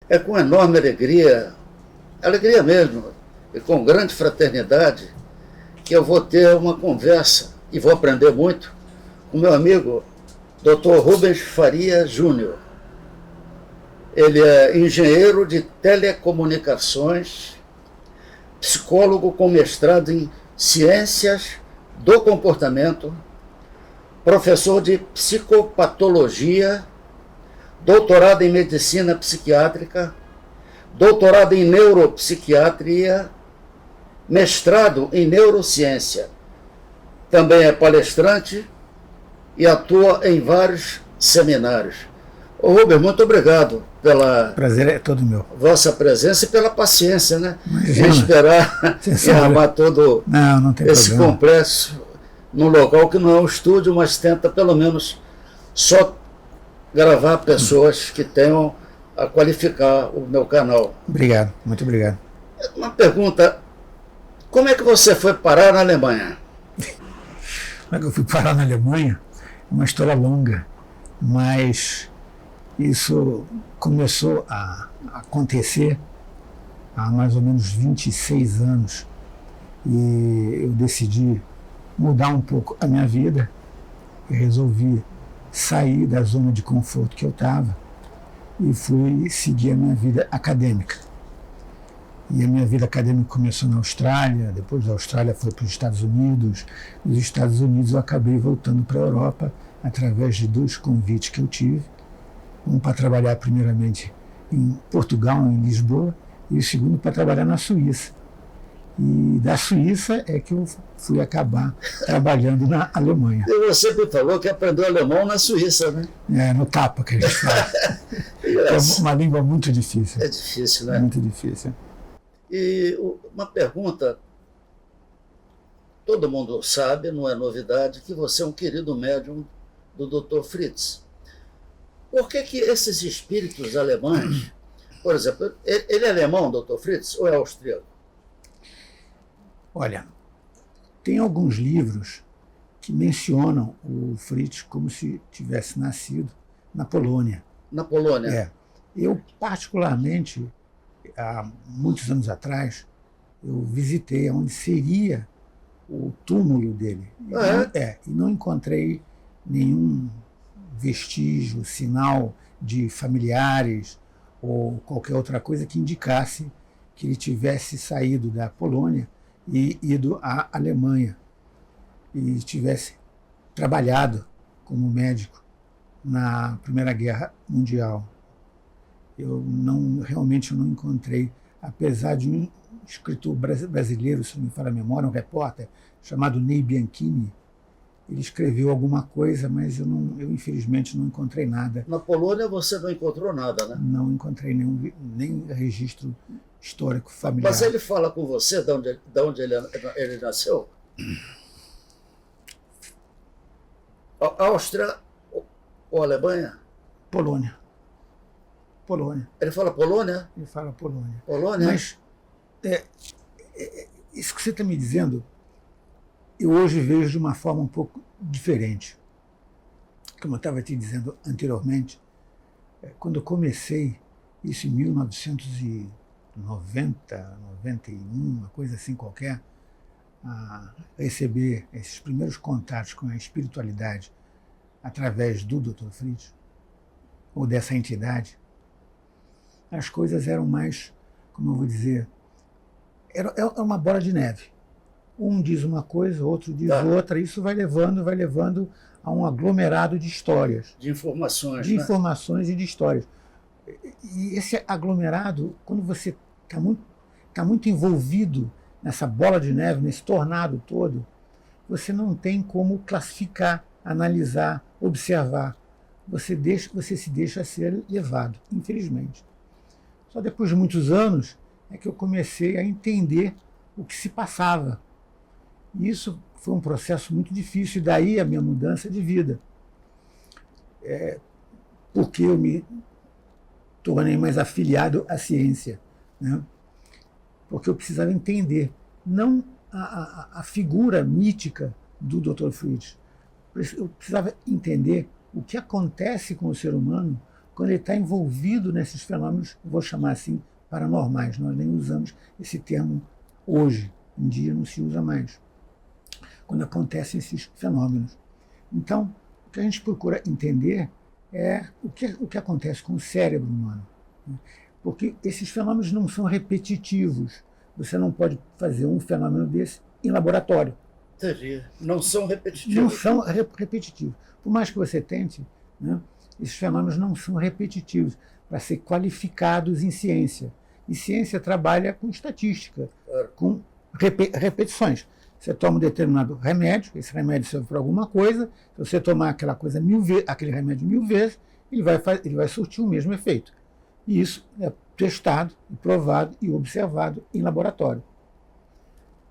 É com enorme alegria, alegria mesmo, e com grande fraternidade, que eu vou ter uma conversa e vou aprender muito com meu amigo Dr. Rubens Faria Júnior. Ele é engenheiro de telecomunicações, psicólogo com mestrado em ciências do comportamento, professor de psicopatologia, doutorado em medicina psiquiátrica, doutorado em neuropsiquiatria, mestrado em neurociência. Também é palestrante e atua em vários seminários. Ô Rubens, muito obrigado pela Prazer é todo meu. vossa presença e pela paciência, né? Imagina. Em esperar e armar todo Não tem esse problema. complexo num local que não é um estúdio, mas tenta pelo menos só gravar pessoas que tenham a qualificar o meu canal. Obrigado, muito obrigado. Uma pergunta, como é que você foi parar na Alemanha? Como é que eu fui parar na Alemanha? É uma história longa, mas isso começou a acontecer há mais ou menos 26 anos e eu decidi mudar um pouco a minha vida e resolvi sair da zona de conforto que eu estava e fui seguir a minha vida acadêmica. E a minha vida acadêmica começou na Austrália, depois da Austrália foi para os Estados Unidos. Dos Estados Unidos eu acabei voltando para a Europa através de 2 convites que eu tive. Um para trabalhar primeiramente em Portugal, em Lisboa, e o segundo para trabalhar na Suíça. E da Suíça é que eu fui acabar trabalhando na Alemanha. E você me falou que aprendeu alemão na Suíça, né? É, no tapa que a gente fala. É uma língua muito difícil. É difícil, né? Muito difícil. E uma pergunta, todo mundo sabe, não é novidade, que você é um querido médium do Dr. Fritz. Por que esses espíritos alemães, por exemplo, ele é alemão, Dr. Fritz, ou é austríaco? Olha, tem alguns livros que mencionam o Fritz como se tivesse nascido na Polônia. Na Polônia? É. Eu, particularmente, há muitos anos atrás, eu visitei onde seria o túmulo dele. E não encontrei nenhum vestígio, sinal de familiares ou qualquer outra coisa que indicasse que ele tivesse saído da Polônia e ido à Alemanha e tivesse trabalhado como médico na Primeira Guerra Mundial. Realmente não encontrei, apesar de um escritor brasileiro, se não me falha a memória, um repórter chamado Ney Bianchini, ele escreveu alguma coisa, mas eu infelizmente não encontrei nada. Na Polônia você não encontrou nada, né? Não encontrei nem registro histórico familiar. Mas ele fala com você de onde ele nasceu? Áustria ou Alemanha? Polônia. Ele fala Polônia? Ele fala Polônia. Polônia? Mas isso que você está me dizendo, eu hoje vejo de uma forma um pouco diferente. Como eu estava te dizendo anteriormente, quando eu comecei, isso em 1990, 91, uma coisa assim qualquer, a receber esses primeiros contatos com a espiritualidade através do Dr. Fritz, ou dessa entidade, as coisas eram mais, como eu vou dizer, é uma bola de neve. Um diz uma coisa, outro diz outra, isso vai levando a um aglomerado de histórias. De informações. De informações e de histórias. E esse aglomerado, quando você está muito envolvido nessa bola de neve, nesse tornado todo, você não tem como classificar, analisar, observar. Você se deixa ser levado, infelizmente. Só depois de muitos anos é que eu comecei a entender o que se passava. E isso foi um processo muito difícil, e daí a minha mudança de vida. Porque eu me tornei mais afiliado à ciência, né? Porque eu precisava entender, não a figura mítica do Dr. Fritz. Eu precisava entender o que acontece com o ser humano quando ele está envolvido nesses fenômenos, vou chamar assim, paranormais. Nós nem usamos esse termo hoje, em dia não se usa mais, quando acontecem esses fenômenos. Então, o que a gente procura entender é o que acontece com o cérebro humano. Porque esses fenômenos não são repetitivos. Você não pode fazer um fenômeno desse em laboratório. Entendi. Não são repetitivos. Não são repetitivos. Por mais que você tente, né, esses fenômenos não são repetitivos para ser qualificados em ciência. E ciência trabalha com estatística, com repetições. Você toma um determinado remédio, esse remédio serve para alguma coisa, se você tomar aquela coisa aquele remédio 1000 vezes, ele vai surtir o mesmo efeito. E isso é testado, provado e observado em laboratório.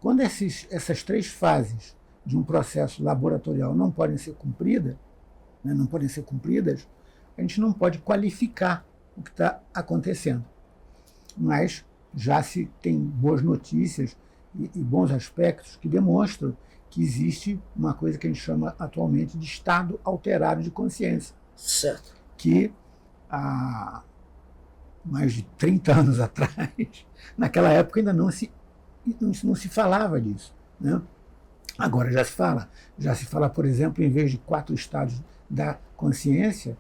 Quando essas 3 fases de um processo laboratorial não podem ser cumpridas, a gente não pode qualificar o que está acontecendo. Mas já se tem boas notícias e bons aspectos que demonstram que existe uma coisa que a gente chama atualmente de estado alterado de consciência. Certo. Que há mais de 30 anos atrás, naquela época ainda não se falava disso, né? Agora já se fala. Já se fala, por exemplo, em vez de 4 estados da consciência,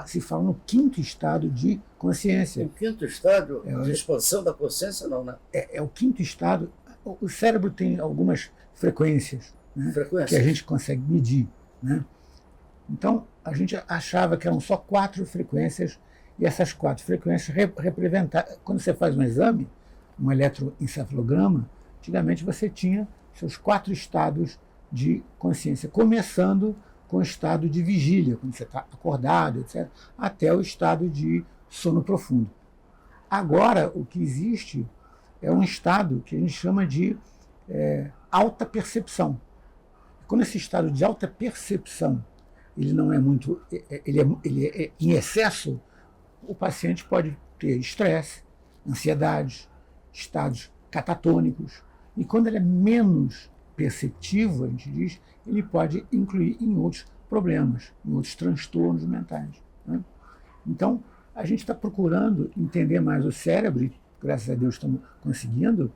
se fala no 5º estado de consciência. O 5º estado de expansão da consciência, não, né? É o 5º estado. O cérebro tem algumas frequências, né, que a gente consegue medir, né? Então, a gente achava que eram só 4 frequências, e essas 4 frequências representavam. Quando você faz um exame, um eletroencefalograma, antigamente você tinha seus 4 estados de consciência, começando com o estado de vigília, quando você está acordado, etc., até o estado de sono profundo. Agora, o que existe é um estado que a gente chama de alta percepção. Quando esse estado de alta percepção ele não é muito, ele é em excesso, o paciente pode ter estresse, ansiedade, estados catatônicos. E quando ele é menos perceptivo, a gente diz, ele pode incluir em outros problemas, em outros transtornos mentais, né? Então, a gente está procurando entender mais o cérebro, e graças a Deus estamos conseguindo,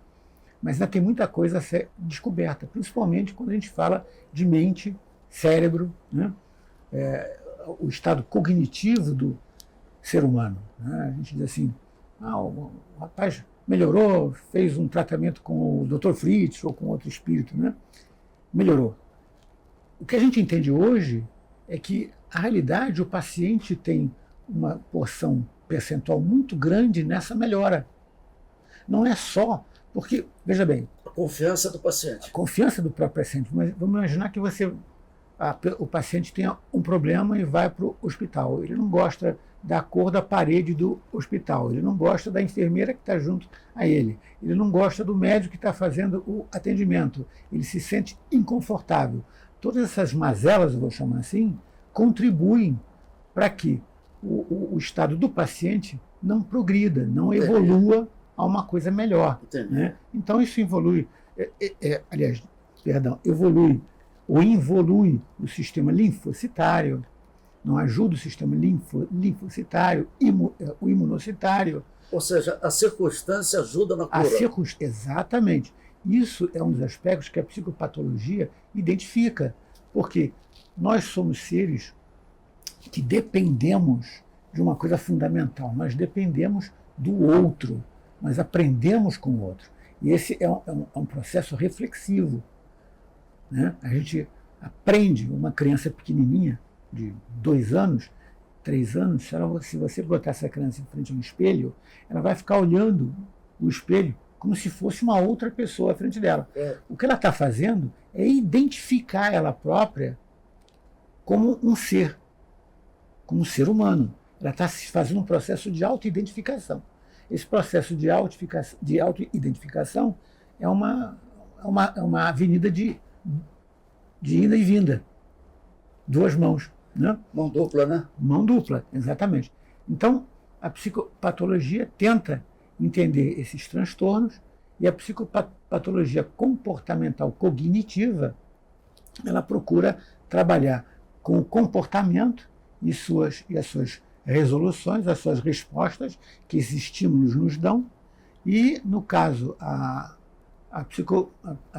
mas ainda tem muita coisa a ser descoberta, principalmente quando a gente fala de mente, cérebro, né? O estado cognitivo do ser humano, né? A gente diz assim, o rapaz melhorou, fez um tratamento com o Dr. Fritz ou com outro espírito, né? Melhorou. O que a gente entende hoje é que, a realidade, o paciente tem uma porção percentual muito grande nessa melhora. Não é só porque, veja bem... A confiança do paciente. A confiança do próprio paciente. Mas vamos imaginar que o paciente tenha um problema e vai para o hospital. Ele não gosta da cor da parede do hospital, ele não gosta da enfermeira que está junto a ele não gosta do médico que está fazendo o atendimento, ele se sente inconfortável. Todas essas mazelas, eu vou chamar assim, contribuem para que o estado do paciente não progrida, não evolua a uma coisa melhor, né? Então isso evolui, evolui ou involui o sistema linfocitário, não ajuda o sistema linfocitário, o imunocitário. Ou seja, a circunstância ajuda na cura. Exatamente. Isso é um dos aspectos que a psicopatologia identifica, porque nós somos seres que dependemos de uma coisa fundamental, nós dependemos do outro, nós aprendemos com o outro. E esse é um processo reflexivo, né? A gente aprende, uma criança pequenininha, de 2 anos, 3 anos, se você botar essa criança em frente a um espelho, ela vai ficar olhando o espelho como se fosse uma outra pessoa à frente dela. O que ela está fazendo é identificar ela própria como um ser humano. Ela está fazendo um processo de autoidentificação. Esse processo de autoidentificação é uma avenida de ida e vinda. 2 mãos, né? Mão dupla, né? Mão dupla, exatamente. Então, a psicopatologia tenta entender esses transtornos, e a psicopatologia comportamental cognitiva, ela procura trabalhar com o comportamento e as suas resoluções, as suas respostas que esses estímulos nos dão, e, no caso, a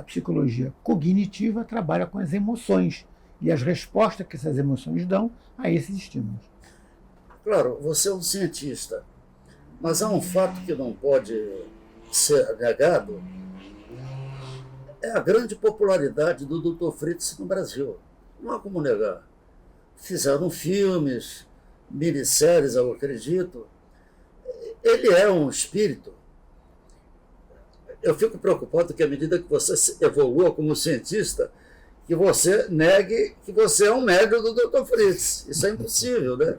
psicologia cognitiva trabalha com as emoções e as respostas que essas emoções dão a esses estímulos. Claro, você é um cientista, mas há um fato que não pode ser negado, é a grande popularidade do Dr. Fritz no Brasil. Não há como negar. Fizeram filmes, minisséries, eu acredito. Ele é um espírito. Eu fico preocupado que, à medida que você evolua como cientista, que você negue que você é um médium do Dr. Fritz. Isso é impossível, né?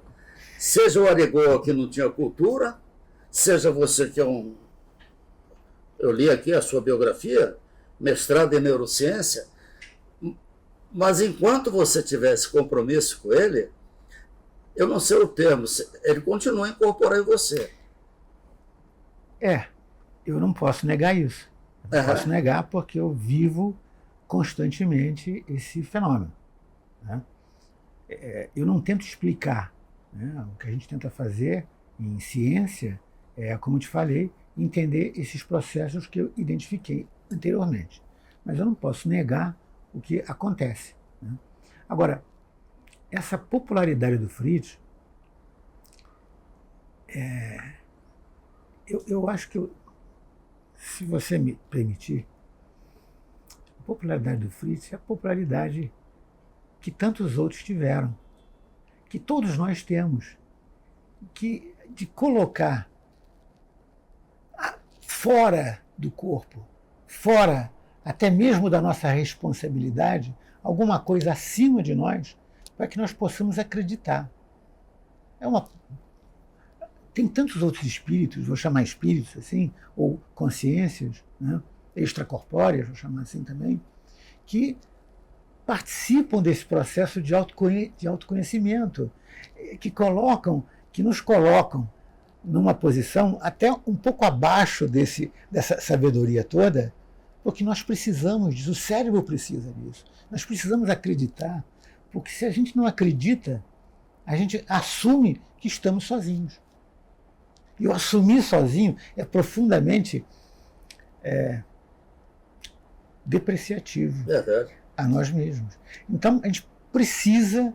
Seja o Arigó, que não tinha cultura, seja você que é um... Eu li aqui a sua biografia, mestrado em neurociência, mas enquanto você tivesse compromisso com ele, eu não sei o termo, ele continua a incorporar em você. Eu não posso negar isso. Eu não posso negar porque eu vivo constantemente esse fenômeno, né? Eu não tento explicar, né? O que a gente tenta fazer em ciência é, como te falei, entender esses processos que eu identifiquei anteriormente. Mas eu não posso negar o que acontece, né? Agora, essa popularidade do Fritz, eu acho que, se você me permitir, a popularidade do Fritz é a popularidade que tantos outros tiveram, que todos nós temos, de colocar fora do corpo, fora até mesmo da nossa responsabilidade, alguma coisa acima de nós, para que nós possamos acreditar. Tem tantos outros espíritos, vou chamar espíritos assim, ou consciências, né, extracorpóreas, vou chamar assim também, que participam desse processo de autoconhecimento, que nos colocam numa posição até um pouco abaixo dessa sabedoria toda, porque nós precisamos disso, o cérebro precisa disso. Nós precisamos acreditar, porque se a gente não acredita, a gente assume que estamos sozinhos. E o assumir sozinho é profundamente depreciativo. Verdade. A nós mesmos. Então, a gente precisa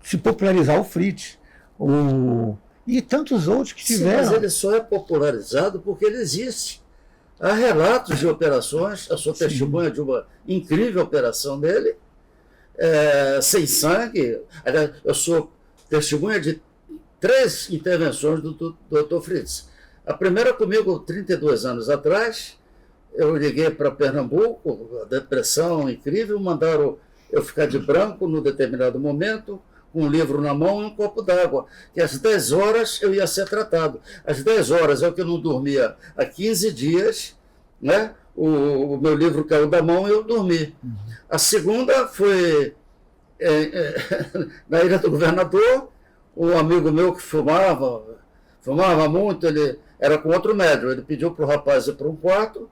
se popularizar o Fritz, e tantos outros que tiveram. Sim, mas ele só é popularizado porque ele existe. Há relatos de operações, a sua testemunha de uma incrível operação dele, sem sangue. Eu sou testemunha de 3 intervenções do Dr. Fritz. A primeira comigo, 32 anos atrás, eu liguei para Pernambuco, a depressão incrível, mandaram eu ficar de branco num determinado momento, com um livro na mão e um copo d'água, que às 10 horas eu ia ser tratado. Às 10 horas é o que eu não dormia há 15 dias, né? O meu livro caiu da mão e eu dormi. A segunda foi na Ilha do Governador, um amigo meu que fumava muito, ele era com outro médium, ele pediu para o rapaz ir para um quarto.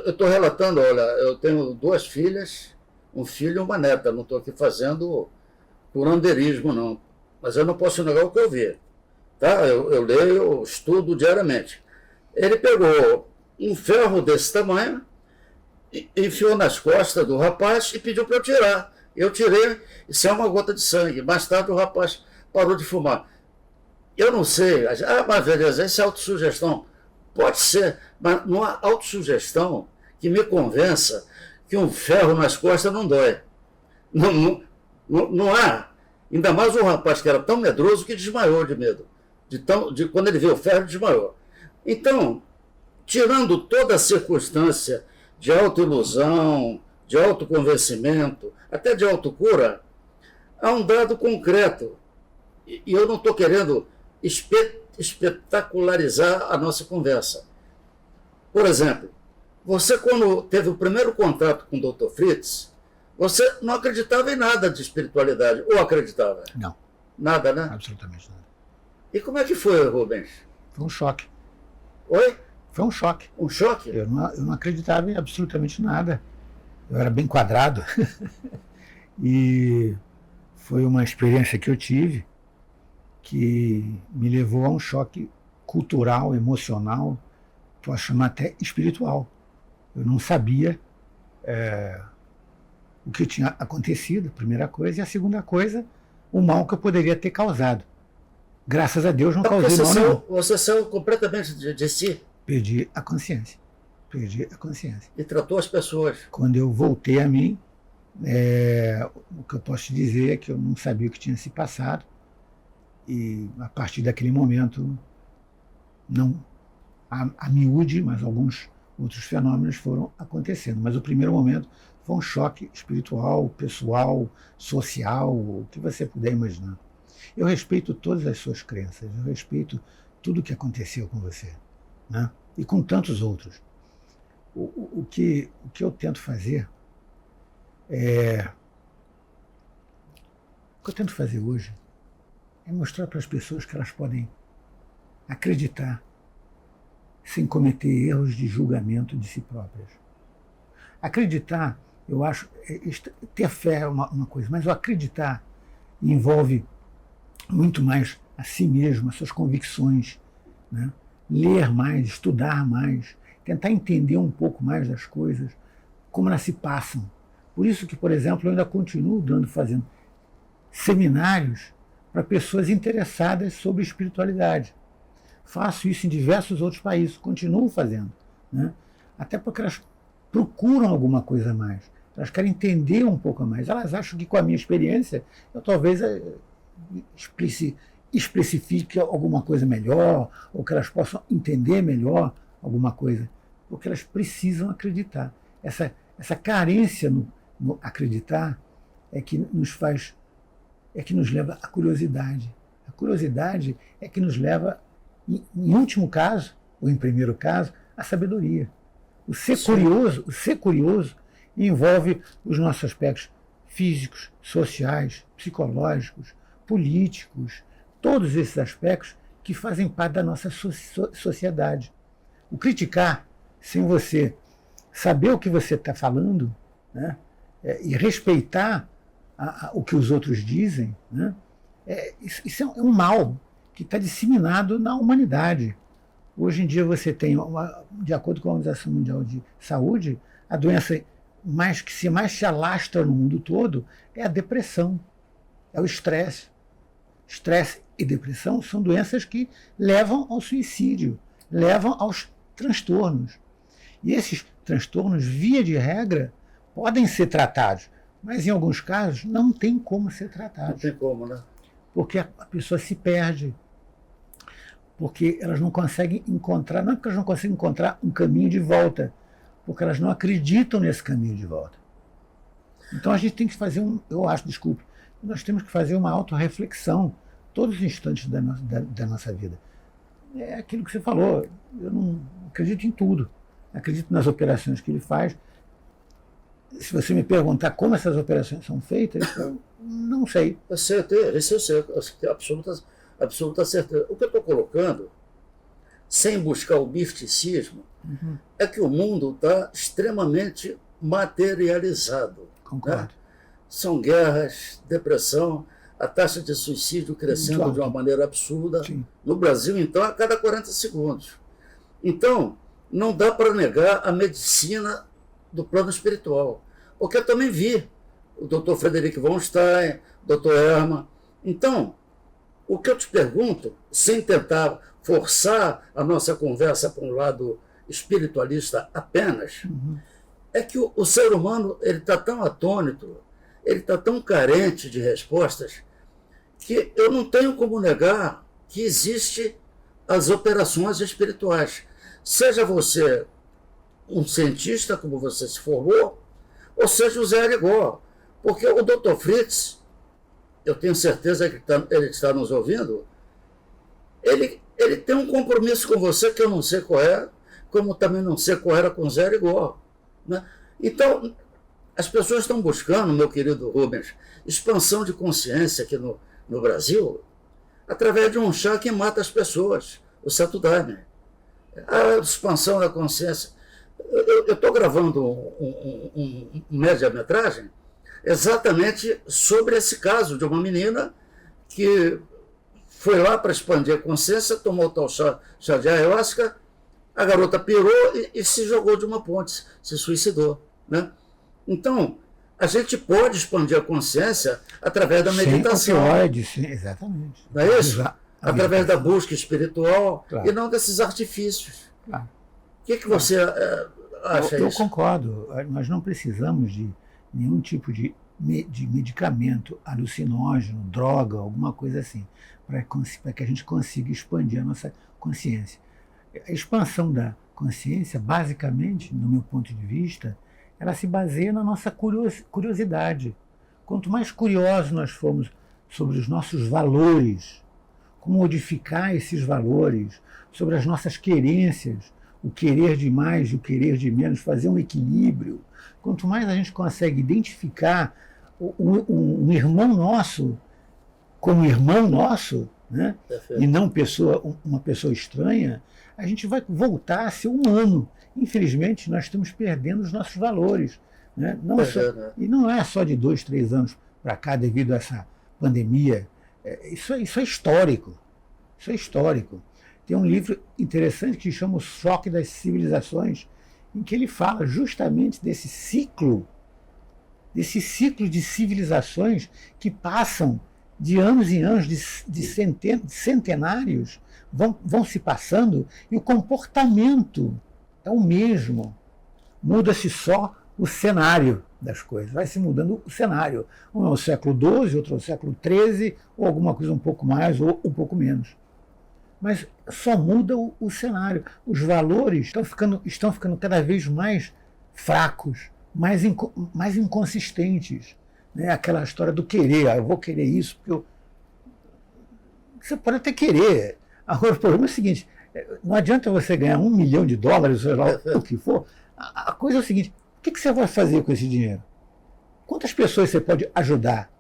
Eu estou relatando, olha, eu tenho 2 filhas, um filho e uma neta, não estou aqui fazendo curandeirismo, não. Mas eu não posso negar o que eu vi. Tá? Eu leio, eu estudo diariamente. Ele pegou um ferro desse tamanho, enfiou nas costas do rapaz e pediu para eu tirar. Eu tirei, isso é uma gota de sangue. Mais tarde o rapaz parou de fumar. Eu não sei, mas beleza, isso é autossugestão. Pode ser, mas não há autossugestão que me convença que um ferro nas costas não dói. Não há. Ainda mais um rapaz que era tão medroso que desmaiou de medo. Quando ele viu o ferro, desmaiou. Então, tirando toda a circunstância de autoilusão, de autoconvencimento, até de autocura, há um dado concreto. E eu não estou querendo espetacularizar a nossa conversa. Por exemplo, você, quando teve o primeiro contato com o Dr. Fritz, você não acreditava em nada de espiritualidade, ou acreditava? Não. Nada, né? Absolutamente nada. E como é que foi, Rubens? Foi um choque. Oi? Foi um choque. Um choque? Eu não acreditava em absolutamente nada. Eu era bem quadrado. E foi uma experiência que eu tive, que me levou a um choque cultural, emocional, posso chamar até espiritual. Eu não sabia o que tinha acontecido, a primeira coisa, e a segunda coisa, o mal que eu poderia ter causado. Graças a Deus não causei mal nenhum. Você saiu completamente de si. Perdi a consciência. Perdi a consciência. E tratou as pessoas. Quando eu voltei a mim, o que eu posso te dizer é que eu não sabia o que tinha se passado. E a partir daquele momento, não a miúde, mas alguns outros fenômenos foram acontecendo. Mas o primeiro momento foi um choque espiritual, pessoal, social, o que você puder imaginar. Eu respeito todas as suas crenças, eu respeito tudo o que aconteceu com você, né? E com tantos outros. O que eu tento fazer o que eu tento fazer hoje é mostrar para as pessoas que elas podem acreditar sem cometer erros de julgamento de si próprias. Acreditar, eu acho, ter fé é uma coisa, mas o acreditar envolve muito mais a si mesmo, as suas convicções, né? Ler mais, estudar mais, tentar entender um pouco mais das coisas, como elas se passam. Por isso que, por exemplo, eu ainda continuo fazendo seminários para pessoas interessadas sobre espiritualidade. Faço isso em diversos outros países, continuo fazendo, né? Até porque elas procuram alguma coisa a mais, elas querem entender um pouco a mais. Elas acham que com a minha experiência eu talvez especifique alguma coisa melhor, ou que elas possam entender melhor alguma coisa, porque elas precisam acreditar. Essa carência no acreditar é que nos leva à curiosidade. A curiosidade é que nos leva, em último caso, ou em primeiro caso, à sabedoria. O ser curioso envolve os nossos aspectos físicos, sociais, psicológicos, políticos, todos esses aspectos que fazem parte da nossa sociedade. O criticar, sem você saber o que você está falando, né, e respeitar o que os outros dizem, né, isso é um mal que está disseminado na humanidade. Hoje em dia você tem, de acordo com a Organização Mundial de Saúde, a doença que mais se alastra no mundo todo é a depressão, é o estresse. Estresse e depressão são doenças que levam ao suicídio, levam aos transtornos. E esses transtornos, via de regra, podem ser tratados, mas em alguns casos não tem como ser tratado. Não tem como, né? Porque a pessoa se perde. Porque elas não conseguem encontrar, não é porque elas não conseguem encontrar um caminho de volta, porque elas não acreditam nesse caminho de volta. Então a gente tem que fazer nós temos que fazer uma autorreflexão todos os instantes da nossa vida. É aquilo que você falou, eu não acredito em tudo. Acredito nas operações que ele faz. Se você me perguntar como essas operações são feitas, eu não sei. Isso eu sei, absoluta certeza. O que eu estou colocando, sem buscar o misticismo, é que o mundo está extremamente materializado. Concordo. Né? São guerras, depressão, a taxa de suicídio crescendo de uma maneira absurda. Sim. No Brasil, então, a cada 40 segundos. Então, não dá para negar a medicina do plano espiritual. Porque eu também vi o Dr. Frederic von Stein, Dr. Hermann. Então, o que eu te pergunto, sem tentar forçar a nossa conversa para um lado espiritualista apenas, é que o ser humano está tão atônito, ele está tão carente de respostas, que eu não tenho como negar que existem as operações espirituais. Seja você um cientista, como você se formou, ou seja o Zé Arigó. Porque o Dr. Fritz, eu tenho certeza que ele está nos ouvindo, ele tem um compromisso com você que eu não sei qual é, como também não sei qual era com o Zé Arigó, né? Então, as pessoas estão buscando, meu querido Rubens, expansão de consciência aqui no Brasil, através de um chá que mata as pessoas, o Satudame. A expansão da consciência. Eu estou gravando um média-metragem exatamente sobre esse caso de uma menina que foi lá para expandir a consciência, tomou o tal chá de ayahuasca, a garota pirou e se jogou de uma ponte, se suicidou. Né? Então, a gente pode expandir a consciência através da meditação. Sim, exatamente. Não é isso? Através da busca espiritual, claro, e não desses artifícios. Claro. O que você acha eu isso? Concordo. Nós não precisamos de nenhum tipo de medicamento alucinógeno, droga, alguma coisa assim, para que a gente consiga expandir a nossa consciência. A expansão da consciência, basicamente, no meu ponto de vista, ela se baseia na nossa curiosidade. Quanto mais curiosos nós formos sobre os nossos valores, como modificar esses valores, sobre as nossas querências, o querer de mais e o querer de menos, fazer um equilíbrio. Quanto mais a gente consegue identificar um irmão nosso como irmão nosso, né? E não uma pessoa estranha, a gente vai voltar a ser humano. Infelizmente, nós estamos perdendo os nossos valores. Né? E não é só de 2, 3 anos para cá, devido a essa pandemia. Isso é histórico. Isso é histórico. Tem um livro interessante que se chama O Choque das Civilizações, em que ele fala justamente desse ciclo de civilizações que passam de anos em anos, de centenários, vão se passando, e o comportamento é o mesmo. Muda-se só o cenário das coisas, vai se mudando o cenário. Um é o século XII, outro é o século XIII, ou alguma coisa um pouco mais ou um pouco menos. Mas só muda o cenário. Os valores estão ficando cada vez mais fracos, mais inconsistentes. Né? Aquela história do querer, eu vou querer isso, porque você pode até querer. Agora, o problema é o seguinte, não adianta você ganhar $1 milhão, seja lá o que for. A coisa é o seguinte, o que você vai fazer com esse dinheiro? Quantas pessoas você pode ajudar?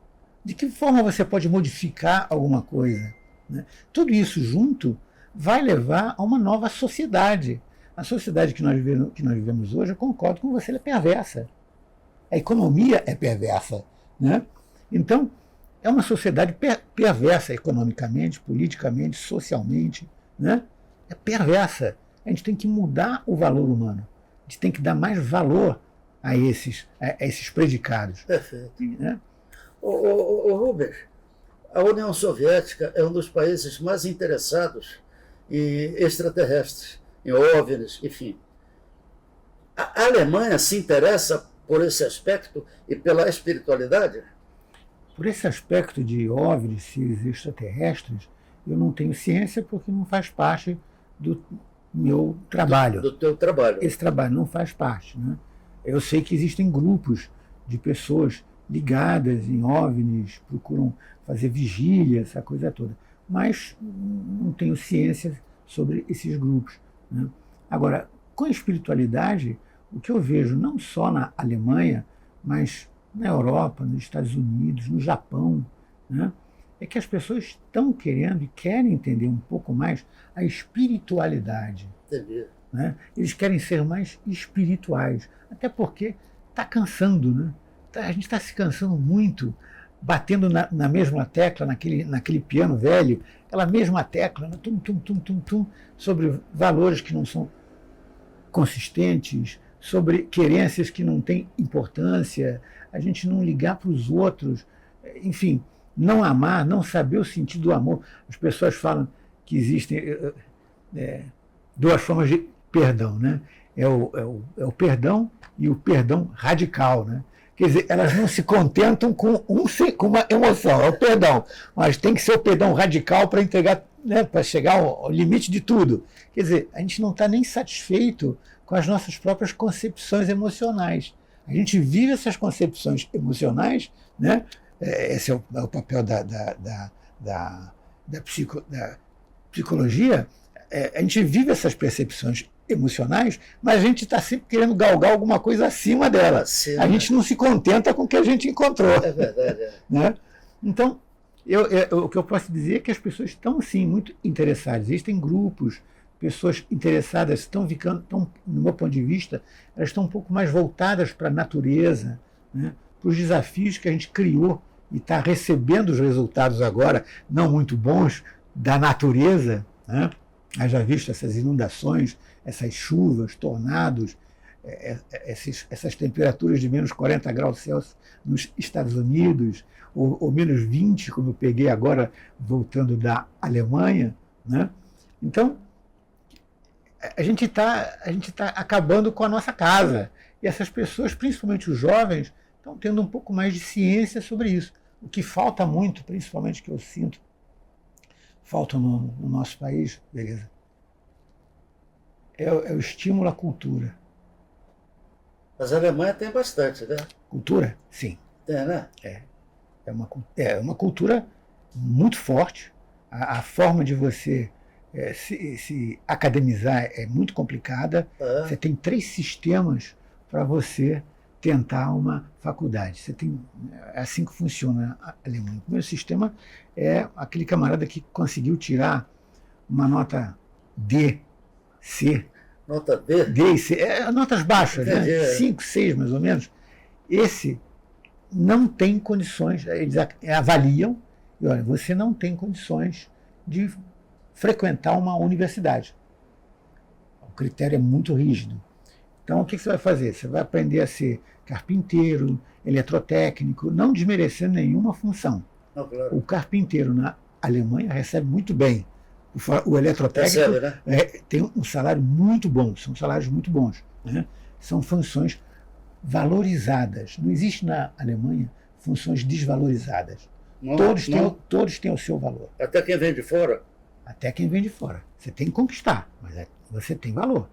De que forma você pode modificar alguma coisa? Né? Tudo isso junto vai levar a uma nova sociedade. A sociedade que nós vivemos hoje, eu concordo com você, ela é perversa. A economia é perversa. Né? Então, é uma sociedade perversa economicamente, politicamente, socialmente. Né? É perversa. A gente tem que mudar o valor humano. A gente tem que dar mais valor a esses predicados. Perfeito. Né? Rubens, a União Soviética é um dos países mais interessados em extraterrestres, em OVNIs, enfim. A Alemanha se interessa por esse aspecto e pela espiritualidade? Por esse aspecto de OVNIs, seres extraterrestres, eu não tenho ciência porque não faz parte do meu trabalho. Do teu trabalho. Esse trabalho não faz parte. Né? Eu sei que existem grupos de pessoas ligadas em OVNIs, procuram fazer vigília, essa coisa toda. Mas não tenho ciência sobre esses grupos. Né? Agora, com a espiritualidade, o que eu vejo não só na Alemanha, mas na Europa, nos Estados Unidos, no Japão, né? É que as pessoas estão querendo e querem entender um pouco mais a espiritualidade. Entendi. Né? Eles querem ser mais espirituais, até porque está cansando, né? A gente está se cansando muito, batendo na mesma tecla, naquele piano velho, aquela mesma tecla, né? Tum, tum, tum, tum, tum, sobre valores que não são consistentes, sobre querências que não têm importância, a gente não ligar para os outros, enfim, não amar, não saber o sentido do amor. As pessoas falam que existem duas formas de perdão, né? É o perdão e o perdão radical, né? Quer dizer, elas não se contentam com uma emoção, é o perdão, mas tem que ser o perdão radical para entregar, né, para chegar ao limite de tudo. Quer dizer, a gente não está nem satisfeito com as nossas próprias concepções emocionais. A gente vive essas concepções emocionais, né? Esse é o papel da psicologia. A gente vive essas percepções emocionais, mas a gente está sempre querendo galgar alguma coisa acima dela. Sim, a gente não se contenta com o que a gente encontrou. É verdade. Né? Então, o que eu posso dizer é que as pessoas estão, sim, muito interessadas. Existem grupos, pessoas interessadas, estão, no meu ponto de vista, elas estão um pouco mais voltadas para a natureza, né? Para os desafios que a gente criou e está recebendo os resultados agora, não muito bons, da natureza, né? Haja visto essas inundações, essas chuvas, tornados, essas temperaturas de menos 40 graus Celsius nos Estados Unidos, ou menos 20, como eu peguei agora, voltando da Alemanha, né? Então, a gente está acabando com a nossa casa. E essas pessoas, principalmente os jovens, estão tendo um pouco mais de ciência sobre isso. O que falta muito, principalmente que eu sinto, falta no nosso país, beleza, é o estímulo à cultura. Mas a Alemanha tem bastante, né? Cultura? Sim. Tem, né? É uma cultura muito forte. A forma de você se academizar é muito complicada. Você tem 3 sistemas para você tentar uma faculdade. É assim que funciona a Alemanha. O primeiro sistema é aquele camarada que conseguiu tirar uma nota D, C. Nota D? D e C. Notas baixas, né? 5, 6 mais ou menos. Esse não tem condições, eles avaliam, e olha, você não tem condições de frequentar uma universidade. O critério é muito rígido. Então, o que você vai fazer? Você vai aprender a ser carpinteiro, eletrotécnico, não desmerecendo nenhuma função. Não, claro. O carpinteiro na Alemanha recebe muito bem. O eletrotécnico recebe, né? Tem um salário muito bom, são salários muito bons, né? São funções valorizadas. Não existe na Alemanha funções desvalorizadas. Todos têm o seu valor. Até quem vem de fora? Até quem vem de fora. Você tem que conquistar, mas você tem valor.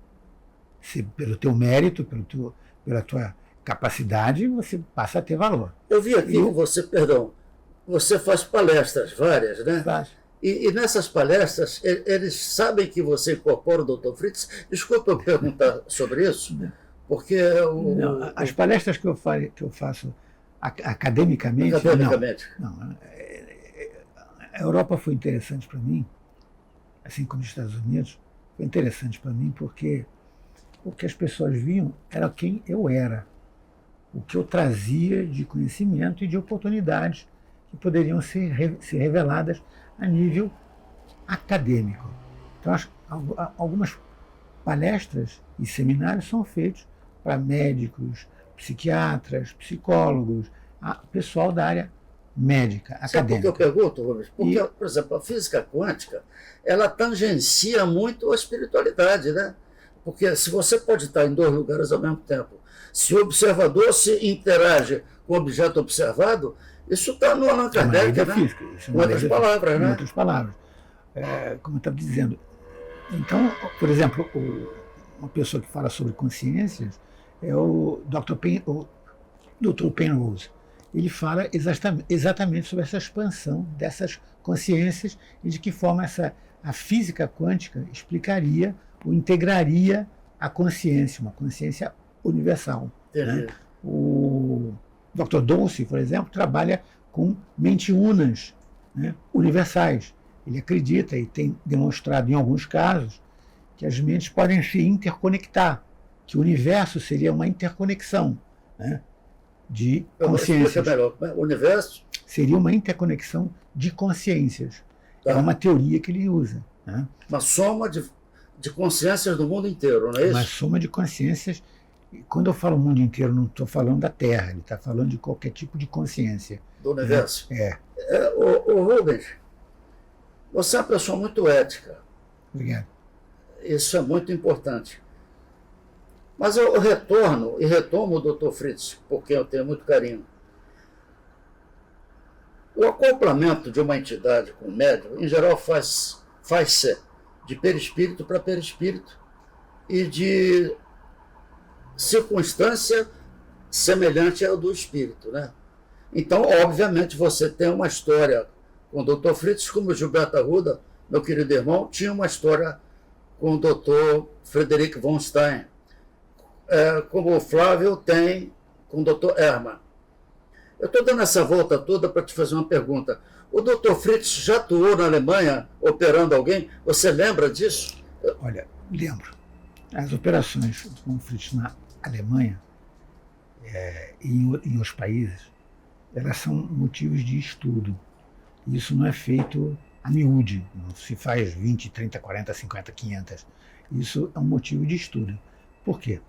Pelo teu mérito, pela tua capacidade, você passa a ter valor. Eu vi aqui que você faz palestras várias, né? Faz. E nessas palestras, eles sabem que você incorpora o Dr. Fritz? Desculpa eu perguntar sobre isso, porque as palestras que eu faço academicamente. Não. A Europa foi interessante para mim, assim como os Estados Unidos, foi interessante para mim porque o que as pessoas viam era quem eu era, o que eu trazia de conhecimento e de oportunidades que poderiam ser reveladas a nível acadêmico. Então, algumas palestras e seminários são feitos para médicos, psiquiatras, psicólogos, pessoal da área médica, acadêmica. Sabe por que eu pergunto, Rubens? Porque, por exemplo, a física quântica, ela tangencia muito a espiritualidade, né? Porque se você pode estar em 2 lugares ao mesmo tempo, se o observador se interage com o objeto observado, isso está no Allan Kardec, né? Física, com outras palavras, né? Com outras palavras. Como eu estava dizendo. Então, por exemplo, uma pessoa que fala sobre consciências é o Dr. Penrose. Ele fala exatamente sobre essa expansão dessas consciências e de que forma a física quântica explicaria ou integraria a consciência, uma consciência universal. Né? O Dr. Dawson, por exemplo, trabalha com mente-unas, né, universais. Ele acredita e tem demonstrado em alguns casos que as mentes podem se interconectar, que o universo seria uma interconexão, né, de consciências. O universo seria uma interconexão de consciências. Tá. É uma teoria que ele usa. Né? Uma soma de consciências do mundo inteiro, não é isso? Uma soma de consciências. Quando eu falo mundo inteiro, não estou falando da Terra, ele está falando de qualquer tipo de consciência. Do universo. O Rubens, você é uma pessoa muito ética. Obrigado. Isso é muito importante. Mas eu retomo o Dr. Fritz, porque eu tenho muito carinho. O acoplamento de uma entidade com o médium, em geral, faz-se de perispírito para perispírito e de circunstância semelhante ao do espírito, né? Então, obviamente, você tem uma história com o Dr. Fritz, como o Gilberto Arruda, meu querido irmão, tinha uma história com o Dr. Frederic von Stein, como o Flávio tem com o Dr. Hermann. Eu estou dando essa volta toda para te fazer uma pergunta. O Dr. Fritz já atuou na Alemanha operando alguém? Você lembra disso? Olha, lembro. As operações do Fritz na Alemanha e em outros países, elas são motivos de estudo. Isso não é feito a miúde, não se faz 20, 30, 40, 50, 500. Isso é um motivo de estudo. Por quê?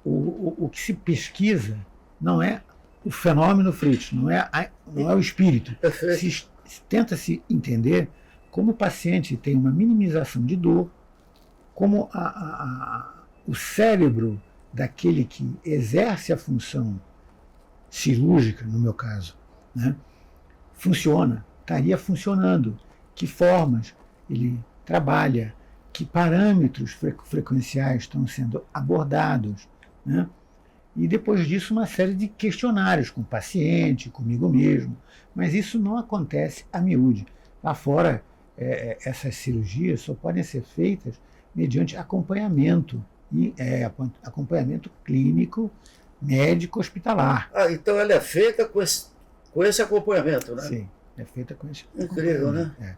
O que se pesquisa não é o fenômeno Fritz, não é o espírito. Tenta-se entender como o paciente tem uma minimização de dor, como o cérebro daquele que exerce a função cirúrgica, no meu caso, né, estaria funcionando, que formas ele trabalha, que parâmetros frequenciais estão sendo abordados, né? E depois disso uma série de questionários com o paciente, comigo mesmo, mas isso não acontece a miúde. Lá fora, essas cirurgias só podem ser feitas mediante acompanhamento, acompanhamento clínico, médico, hospitalar. Então ela é feita com esse acompanhamento, né? Sim, é feita com esse Incrível, né?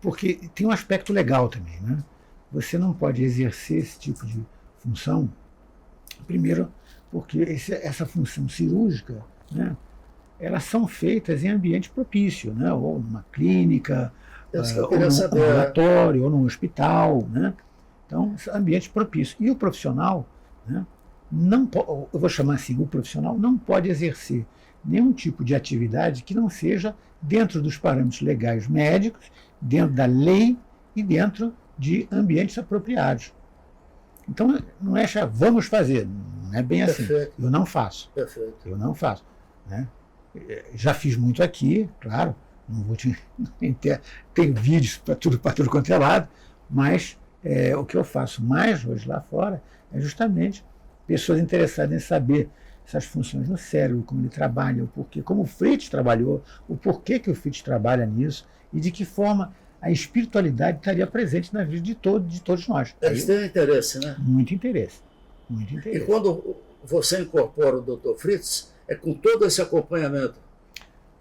Porque tem um aspecto legal também, né? Você não pode exercer esse tipo de função, primeiro, porque essa função cirúrgica, né, elas são feitas em ambiente propício, né, ou numa clínica, ou num laboratório, ou num hospital, né? Então, ambiente propício. E o profissional, né, eu vou chamar assim, o profissional não pode exercer nenhum tipo de atividade que não seja dentro dos parâmetros legais médicos, dentro da lei e dentro de ambientes apropriados. Então, não é vamos fazer, não é bem assim. Perfeito. Eu não faço. Perfeito. Eu não faço. Né? Já fiz muito aqui, claro, não vou tem vídeos para tudo quanto é lado, mas o que eu faço mais hoje lá fora é justamente pessoas interessadas em saber essas funções no cérebro, como ele trabalha, o porquê, como o Fritz trabalhou, o porquê que o Fritz trabalha nisso e de que forma a espiritualidade estaria presente na vida de todos nós. Eles têm interesse, né? Muito interesse. Muito interesse. E quando você incorpora o Dr. Fritz, é com todo esse acompanhamento?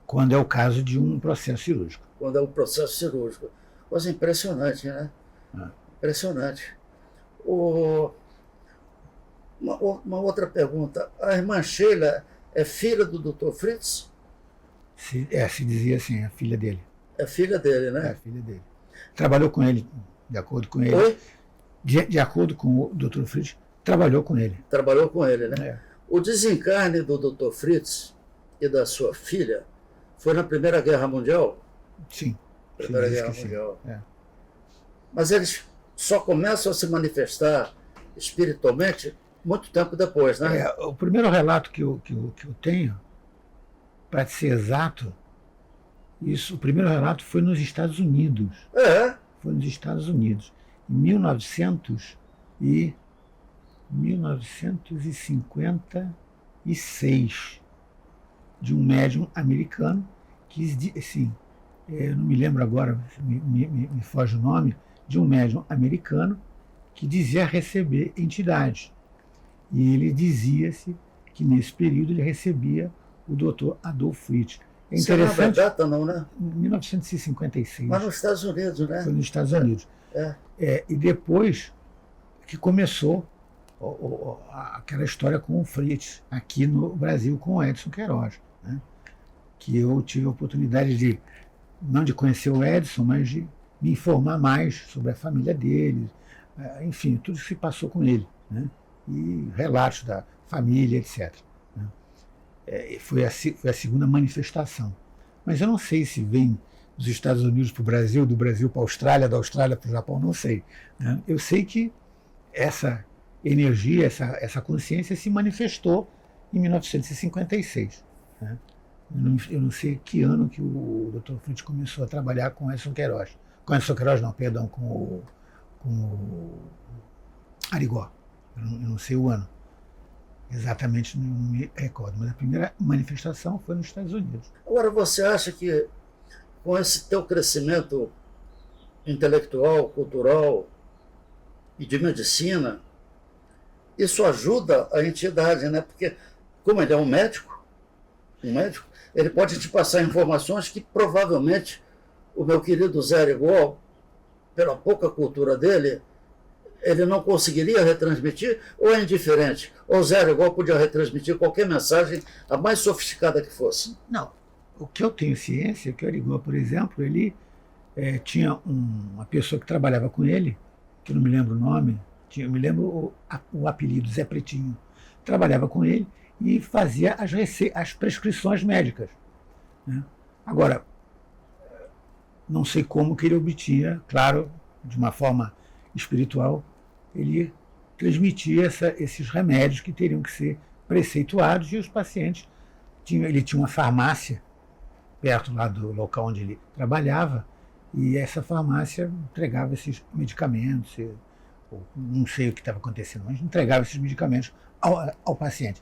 Quando é o caso de um processo cirúrgico. Quando é um processo cirúrgico. Coisa impressionante, né? Impressionante. Uma outra pergunta. A irmã Sheila é filha do Dr. Fritz? Se dizia assim, a filha dele. É filha dele, né? É a filha dele. Trabalhou com ele, de acordo com ele. Oi? De acordo com o Dr. Fritz, trabalhou com ele. Trabalhou com ele, né? É. O desencarne do Dr. Fritz e da sua filha foi na Primeira Guerra Mundial? Sim. Primeira Guerra Mundial. É. Mas eles só começam a se manifestar espiritualmente muito tempo depois, né? O primeiro relato que eu tenho, para ser exato, o primeiro relato foi nos Estados Unidos. Foi nos Estados Unidos, em 1956, de um médium americano que, assim, eu não me lembro agora, me foge o nome, de um médium americano que dizia receber entidades. E ele dizia-se que nesse período ele recebia o Dr. Adolf Fritz. É interessante. Não é data, não, né? 1956. Mas nos Estados Unidos, né? Foi nos Estados Unidos. E depois que começou aquela história com o Fritz, aqui no Brasil, com o Edson Queiroz. Né? Que eu tive a oportunidade não de conhecer o Edson, mas de me informar mais sobre a família dele, enfim, tudo que se passou com ele. Né? E relatos da família, etc. Né? Foi a segunda manifestação. Mas eu não sei se vem dos Estados Unidos para o Brasil, do Brasil para a Austrália, da Austrália para o Japão, não sei. Né? Eu sei que essa energia, essa consciência se manifestou em 1956. Né? Eu não sei que ano que o Dr. Fritz começou a trabalhar com Edson Queiroz. Com Edson Queiroz, não, perdão, com o Arigó. Eu não sei o ano. Exatamente, não me recordo, mas a primeira manifestação foi nos Estados Unidos. Agora, você acha que com esse teu crescimento intelectual, cultural e de medicina, isso ajuda a entidade, né? Porque, como ele é um médico, ele pode te passar informações que provavelmente o meu querido Zé Arigó, pela pouca cultura dele, ele não conseguiria retransmitir, ou é indiferente? Ou Zé Arigó podia retransmitir qualquer mensagem, a mais sofisticada que fosse? Não. o que eu tenho ciência é que o Arigó, por exemplo, ele tinha uma pessoa que trabalhava com ele, que eu não me lembro o nome, eu me lembro o apelido, Zé Pretinho, trabalhava com ele e fazia as prescrições médicas, né? Agora, não sei como que ele obtinha, claro, de uma forma espiritual, ele transmitia esses remédios que teriam que ser preceituados e os pacientes ele tinha uma farmácia perto lá do local onde ele trabalhava e essa farmácia entregava esses medicamentos, não sei o que estava acontecendo, mas entregava esses medicamentos ao paciente.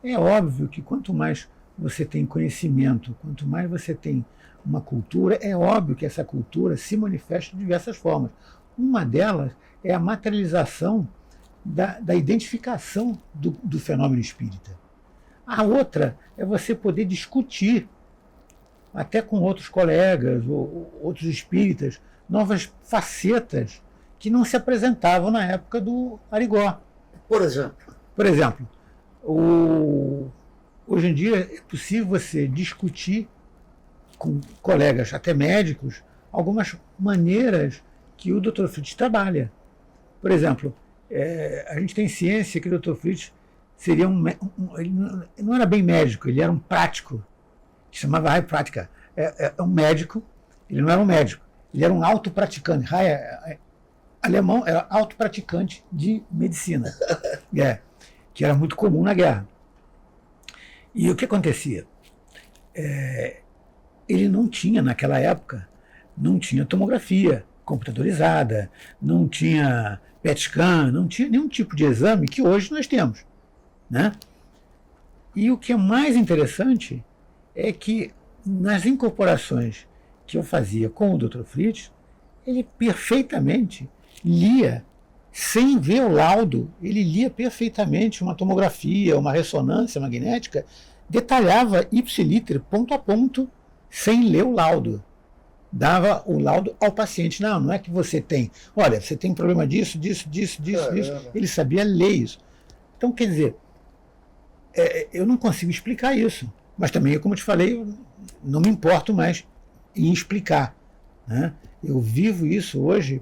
É óbvio que quanto mais você tem conhecimento, quanto mais você tem uma cultura, é óbvio que essa cultura se manifesta de diversas formas. Uma delas é a materialização da identificação do fenômeno espírita. A outra é você poder discutir, até com outros colegas ou outros espíritas, novas facetas que não se apresentavam na época do Arigó. Por exemplo? Por exemplo, hoje em dia é possível você discutir com colegas, até médicos, algumas maneiras que o Dr. Fritz trabalha. Por exemplo, a gente tem ciência que o Dr. Fritz seria ele não era bem médico, ele era um prático, que se chamava Heilpraktiker. É um médico, ele não era um médico, ele era um autopraticante. Alemão era autopraticante de medicina, que era muito comum na guerra. E o que acontecia? Ele não tinha, naquela época, não tinha tomografia computadorizada, não tinha PET scan, não tinha nenhum tipo de exame que hoje nós temos, né? E o que é mais interessante é que nas incorporações que eu fazia com o Dr. Fritz, ele perfeitamente lia, sem ver o laudo, ele lia perfeitamente uma tomografia, uma ressonância magnética, detalhava ipsiliter, ponto a ponto, sem ler o laudo. Dava o laudo ao paciente. Não é que você tem, olha, você tem problema disso. Ele sabia ler isso. Então, quer dizer, eu não consigo explicar isso. Mas também, como eu te falei, eu não me importo mais em explicar, né? Eu vivo isso hoje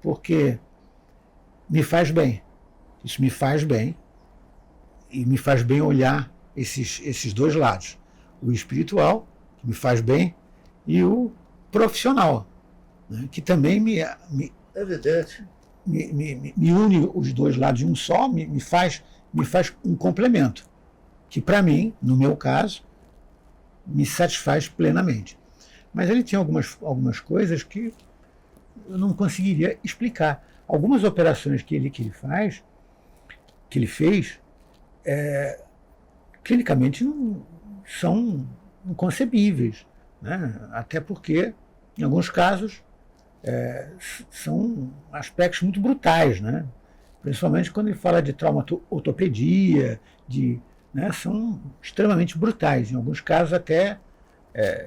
porque me faz bem. Isso me faz bem. E me faz bem olhar esses dois lados. O espiritual, que me faz bem, e o profissional, né, que também Evidente. me une os dois lados de um só, me faz um complemento, que para mim, no meu caso, me satisfaz plenamente. Mas ele tinha algumas coisas que eu não conseguiria explicar. Algumas operações que ele fez, clinicamente não são inconcebíveis, né? Até porque, em alguns casos, são aspectos muito brutais, né? Principalmente quando ele fala de traumatortopedia, né, são extremamente brutais. Em alguns casos, até,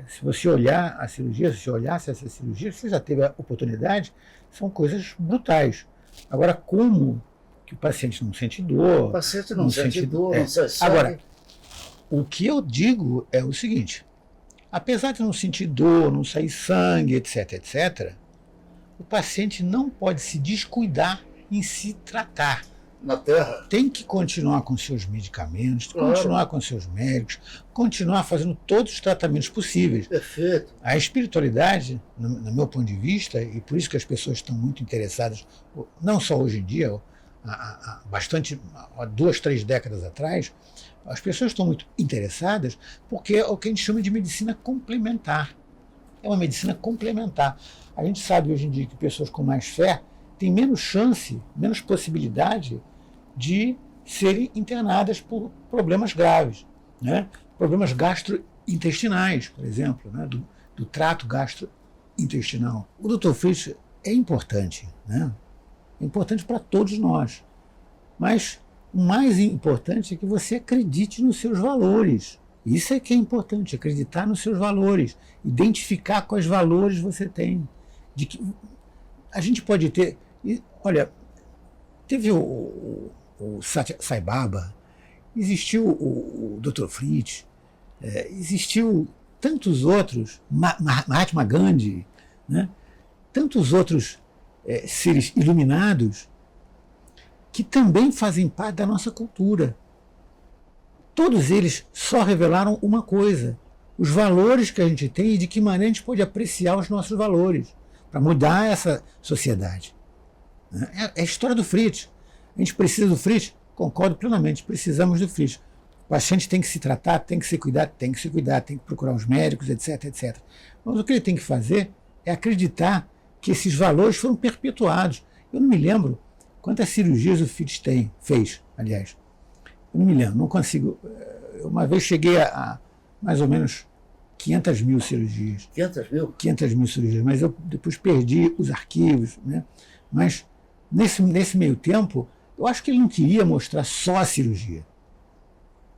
se você olhar a cirurgia, se você olhasse essa cirurgia, você já teve a oportunidade, são coisas brutais. Agora, como que o paciente não sente dor? O paciente não sente dor, não sente sangue. Agora, o que eu digo é o seguinte: apesar de não sentir dor, não sair sangue, etc., o paciente não pode se descuidar em se tratar. Na Terra. Tem que continuar com seus medicamentos, Claro. Continuar com seus médicos, continuar fazendo todos os tratamentos possíveis. Perfeito. A espiritualidade, no meu ponto de vista, e por isso que as pessoas estão muito interessadas, não só hoje em dia, há 2, 3 décadas atrás, as pessoas estão muito interessadas porque é o que a gente chama de medicina complementar. É uma medicina complementar. A gente sabe hoje em dia que pessoas com mais fé têm menos chance, menos possibilidade de serem internadas por problemas graves, né? Problemas gastrointestinais, por exemplo, né? do trato gastrointestinal. O Dr. Fritz é importante, né? É importante para todos nós. Mas o mais importante é que você acredite nos seus valores. Isso é que é importante, acreditar nos seus valores, identificar quais valores você tem. De que a gente pode ter... Olha, teve o Sai Baba, existiu o Dr. Fritz, existiu tantos outros, Mahatma Gandhi, né? Tantos outros seres iluminados que também fazem parte da nossa cultura. Todos eles só revelaram uma coisa: os valores que a gente tem e de que maneira a gente pode apreciar os nossos valores para mudar essa sociedade. É a história do Fritz. A gente precisa do Fritz? Concordo plenamente, precisamos do Fritz. O paciente tem que se tratar, tem que se cuidar, tem que procurar os médicos, etc, etc. Mas o que ele tem que fazer é acreditar que esses valores foram perpetuados. Eu não me lembro quantas cirurgias o Fritz fez, aliás. Eu não me lembro, não consigo. Uma vez cheguei a mais ou menos 500 mil cirurgias. 500 mil? 500 mil cirurgias, mas eu depois perdi os arquivos, né? Mas nesse meio tempo, eu acho que ele não queria mostrar só a cirurgia.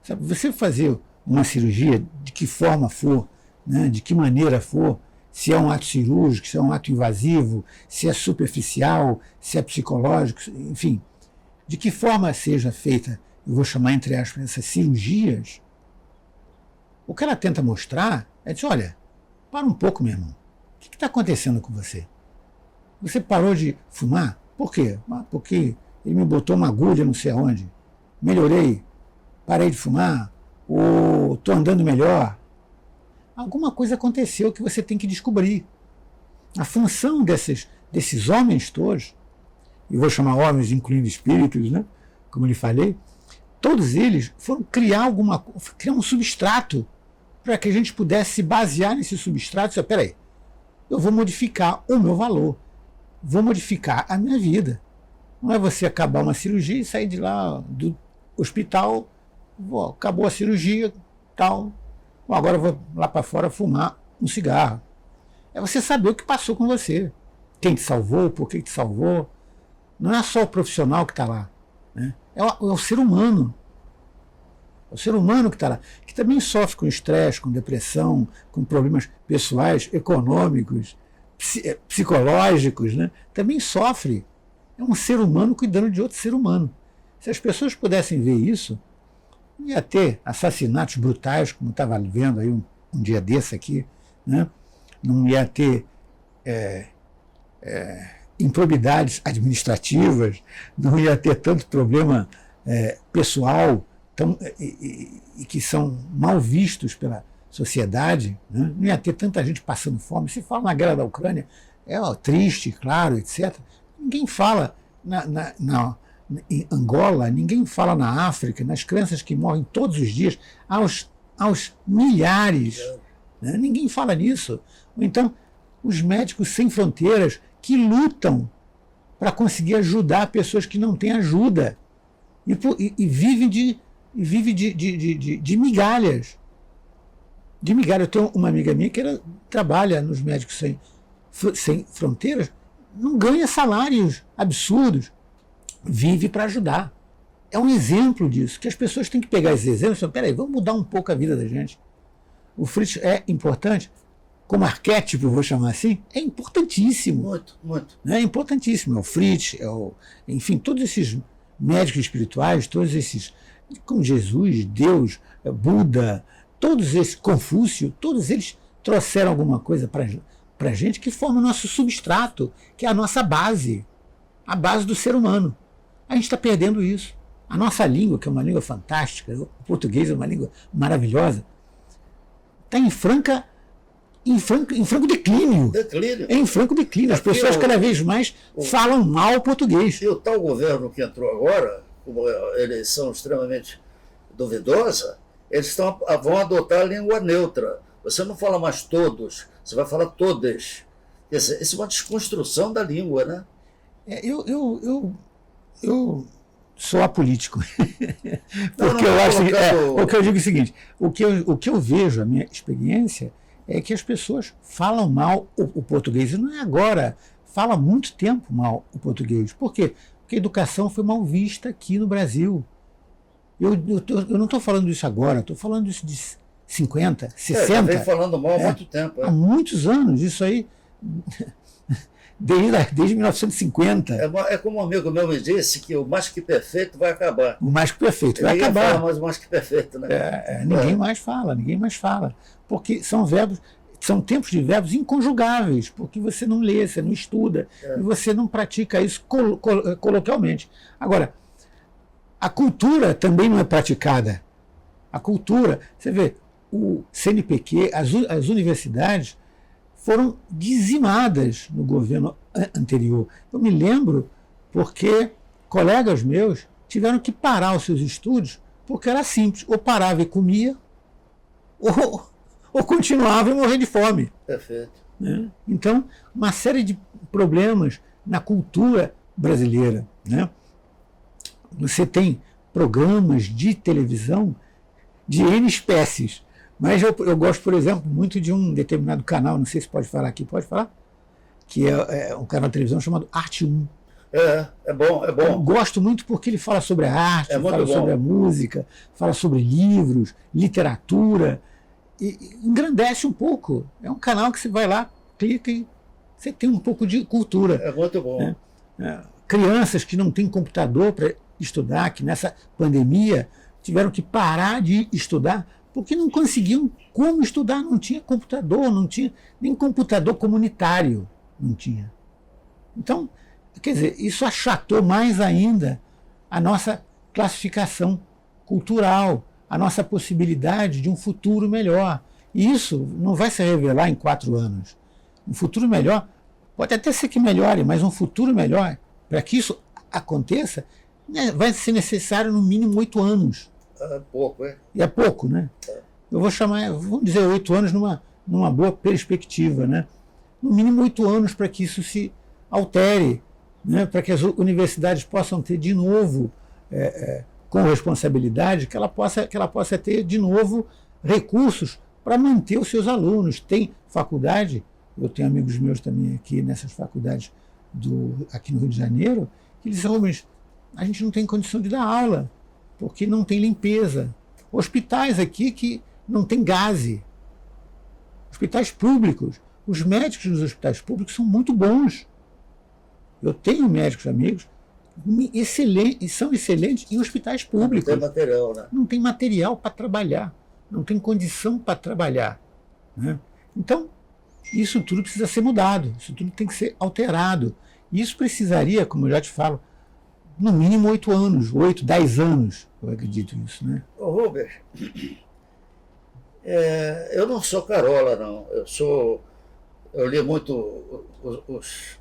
Sabe, você fazer uma cirurgia, de que forma for, né, de que maneira for, se é um ato cirúrgico, se é um ato invasivo, se é superficial, se é psicológico, enfim, de que forma seja feita, eu vou chamar entre aspas, essas cirurgias, o que ela tenta mostrar é dizer, olha, para um pouco, meu irmão, o que está acontecendo com você? Você parou de fumar? Por quê? Porque ele me botou uma agulha não sei aonde. Melhorei, parei de fumar, ou estou andando melhor. Alguma coisa aconteceu que você tem que descobrir. A função desses homens todos, e vou chamar homens incluindo espíritos, né? Como lhe falei, todos eles foram criar um substrato para que a gente pudesse se basear nesse substrato e dizer, peraí, eu vou modificar o meu valor, vou modificar a minha vida. Não é você acabar uma cirurgia e sair de lá do hospital, acabou a cirurgia, tal, agora eu vou lá para fora fumar um cigarro. É você saber o que passou com você, quem te salvou, por que te salvou. Não é só o profissional que está lá, né? É o ser humano. É o ser humano que está lá, que também sofre com estresse, com depressão, com problemas pessoais, econômicos, psicológicos, né? Também sofre. É um ser humano cuidando de outro ser humano. Se as pessoas pudessem ver isso, não ia ter assassinatos brutais, como estava vendo aí um dia desse aqui, né? Não ia ter improbidades administrativas, não ia ter tanto problema pessoal e que são mal vistos pela sociedade, né? Não ia ter tanta gente passando fome. Se fala na guerra da Ucrânia, triste, claro, etc. Ninguém fala em Angola, ninguém fala na África, nas crianças que morrem todos os dias, aos milhares. Né? Ninguém fala nisso. Ou então, os médicos sem fronteiras que lutam para conseguir ajudar pessoas que não têm ajuda e vivem de migalhas. De migalhas. Eu tenho uma amiga minha que trabalha nos Médicos Sem Fronteiras, não ganha salários absurdos, vive para ajudar. É um exemplo disso, que as pessoas têm que pegar esses exemplos e falar, peraí, vamos mudar um pouco a vida da gente. O Fritz é importante, como vou chamar assim, é importantíssimo. Muito, muito. É importantíssimo. É o Fritz, enfim, todos esses médicos espirituais, todos esses, como Jesus, Deus, Buda, todos esses, Confúcio, todos eles trouxeram alguma coisa para a gente que forma o nosso substrato, que é a nossa base, a base do ser humano. A gente está perdendo isso. A nossa língua, que é uma língua fantástica, o português é uma língua maravilhosa, está em franco declínio. É em franco declínio. As pessoas cada vez mais falam mal o português. E o tal governo que entrou agora, com uma eleição extremamente duvidosa, eles vão adotar a língua neutra. Você não fala mais todos, você vai falar todas. Quer dizer, isso é uma desconstrução da língua, né? Eu sou apolítico. Porque eu acho porque eu digo o seguinte, o que eu vejo, a minha experiência, é que as pessoas falam mal o português. E não é agora, fala há muito tempo mal o português. Por quê? Porque a educação foi mal vista aqui no Brasil. Eu não estou falando disso agora, estou falando disso de 50, 60. Já vem falando mal há muito tempo. Há muitos anos. Isso aí desde 1950. É como um amigo meu me disse que o Mais Que Perfeito vai acabar. O Mais Que Perfeito vai Ninguém acabar. fala mais o Mais Que Perfeito, né? Ninguém mais fala. Porque são verbos, são tempos de verbos inconjugáveis, porque você não lê, você não estuda, e você não pratica isso coloquialmente. Agora, a cultura também não é praticada. A cultura, você vê, o CNPq, as universidades foram dizimadas no governo anterior. Eu me lembro porque colegas meus tiveram que parar os seus estudos porque era simples, ou parava e comia, ou continuava e morria de fome. Perfeito. Né? Então, uma série de problemas na cultura brasileira. Né? Você tem programas de televisão de N espécies. Mas eu gosto, por exemplo, muito de um determinado canal, não sei se pode falar aqui, pode falar? Que é um canal de televisão chamado Arte 1. É bom. Eu gosto muito porque ele fala sobre a arte, fala sobre a música, fala sobre livros, literatura, e engrandece um pouco. É um canal que você vai lá, clica e você tem um pouco de cultura. É muito bom. Né? Crianças que não têm computador para estudar, que nessa pandemia tiveram que parar de estudar porque não conseguiam como estudar, não tinha computador, não tinha nem computador comunitário, não tinha. Então, quer dizer, isso achatou mais ainda a nossa classificação cultural, a nossa possibilidade de um futuro melhor. E isso não vai se revelar em 4 anos. Um futuro melhor, pode até ser que melhore, mas um futuro melhor, para que isso aconteça, né, vai ser necessário no mínimo 8 anos. É pouco, é? E é pouco, né? Eu vou chamar, vamos dizer, 8 anos numa boa perspectiva, né? No mínimo 8 anos para que isso se altere, né? Para que as universidades possam ter de novo, com responsabilidade, que ela possa ter de novo recursos para manter os seus alunos. Tem faculdade, eu tenho amigos meus também aqui nessas faculdades aqui no Rio de Janeiro, que dizem, mas a gente não tem condição de dar aula, porque não tem limpeza. Hospitais aqui que não tem gaze. Hospitais públicos. Os médicos dos hospitais públicos são muito bons. Eu tenho médicos amigos excelentes, são excelentes em hospitais públicos. Não tem material, né? Não tem material para trabalhar. Não tem condição para trabalhar. Né? Então, isso tudo precisa ser mudado. Isso tudo tem que ser alterado. E isso precisaria, como eu já te falo, no mínimo 8 anos, 8, 10 anos, eu acredito nisso, né? Ô, Rubens, eu não sou carola, não. Eu li muito os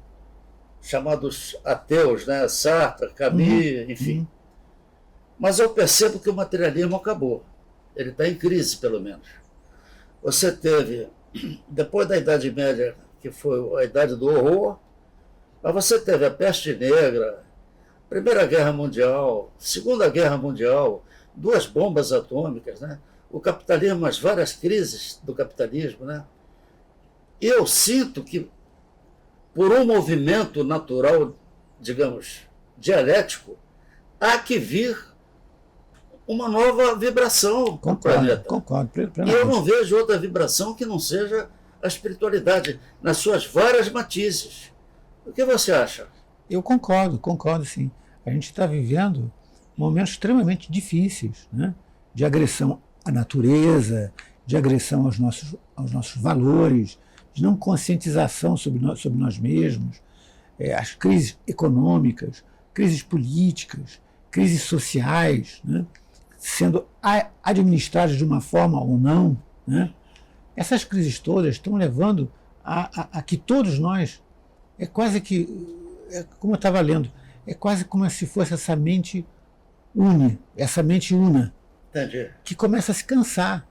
chamados ateus, né? Sartre, Camus, enfim. Mas eu percebo que o materialismo acabou. Ele está em crise, pelo menos. Você teve, depois da Idade Média, que foi a Idade do Horror, mas você teve a Peste Negra, Primeira Guerra Mundial, Segunda Guerra Mundial, 2 bombas atômicas, né? O capitalismo, as várias crises do capitalismo, né? E eu sinto que, por um movimento natural, digamos, dialético, há que vir uma nova vibração no planeta. Concordo. E eu não vejo outra vibração que não seja a espiritualidade, nas suas várias matizes. O que você acha? Eu concordo sim. A gente está vivendo momentos extremamente difíceis, né? De agressão à natureza, de agressão aos nossos valores, de não conscientização sobre nós mesmos, as crises econômicas, crises políticas, crises sociais, né? Sendo administradas de uma forma ou não. Né? Essas crises todas estão levando a que todos nós, quase que, como eu estava lendo, é quase como se fosse essa mente una, Entendi. Que começa a se cansar.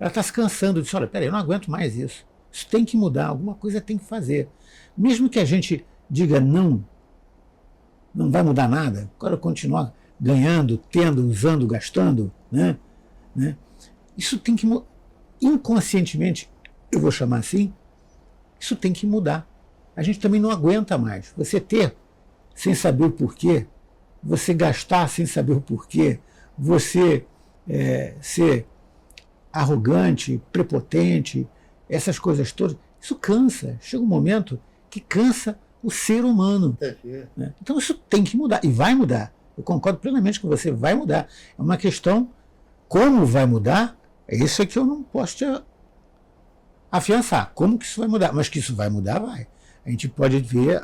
Ela está se cansando, diz, olha, peraí, eu não aguento mais isso. Isso tem que mudar, alguma coisa tem que fazer. Mesmo que a gente diga não vai mudar nada, agora continuar ganhando, tendo, usando, gastando, né? Isso tem que inconscientemente, eu vou chamar assim, isso tem que mudar. A gente também não aguenta mais. Você ter sem saber o porquê, você gastar sem saber o porquê, você ser arrogante, prepotente, essas coisas todas, isso cansa. Chega um momento que cansa o ser humano. Entendi. Né? Então isso tem que mudar, e vai mudar. Eu concordo plenamente com você, vai mudar. É uma questão, como vai mudar, é isso que eu não posso te afiançar. Como que isso vai mudar? Mas que isso vai mudar, vai. A gente pode ver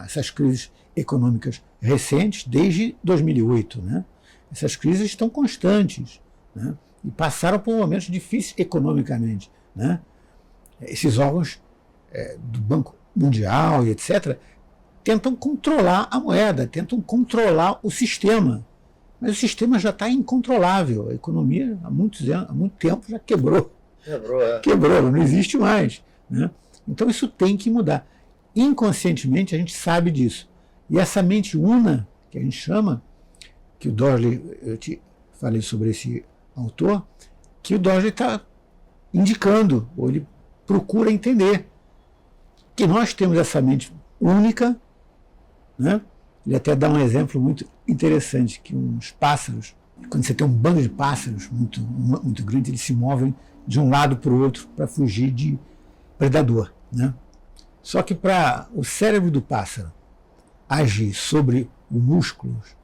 essas crises econômicas recentes desde 2008. Né? Essas crises estão constantes, né? E passaram por momentos difíceis economicamente. Né? Esses órgãos do Banco Mundial e etc., tentam controlar a moeda, tentam controlar o sistema. Mas o sistema já está incontrolável. A economia, há muito tempo, já quebrou. Quebrou, não existe mais. Né? Então isso tem que mudar. Inconscientemente a gente sabe disso. E essa mente una, que a gente chama, que o Dorley, eu te falei sobre esse autor, que o Dorley está indicando, ou ele procura entender, que nós temos essa mente única, né? Ele até dá um exemplo muito interessante, que uns pássaros, quando você tem um bando de pássaros muito grande, eles se movem de um lado para o outro para fugir de predador. Né? Só que para o cérebro do pássaro agir sobre os músculos,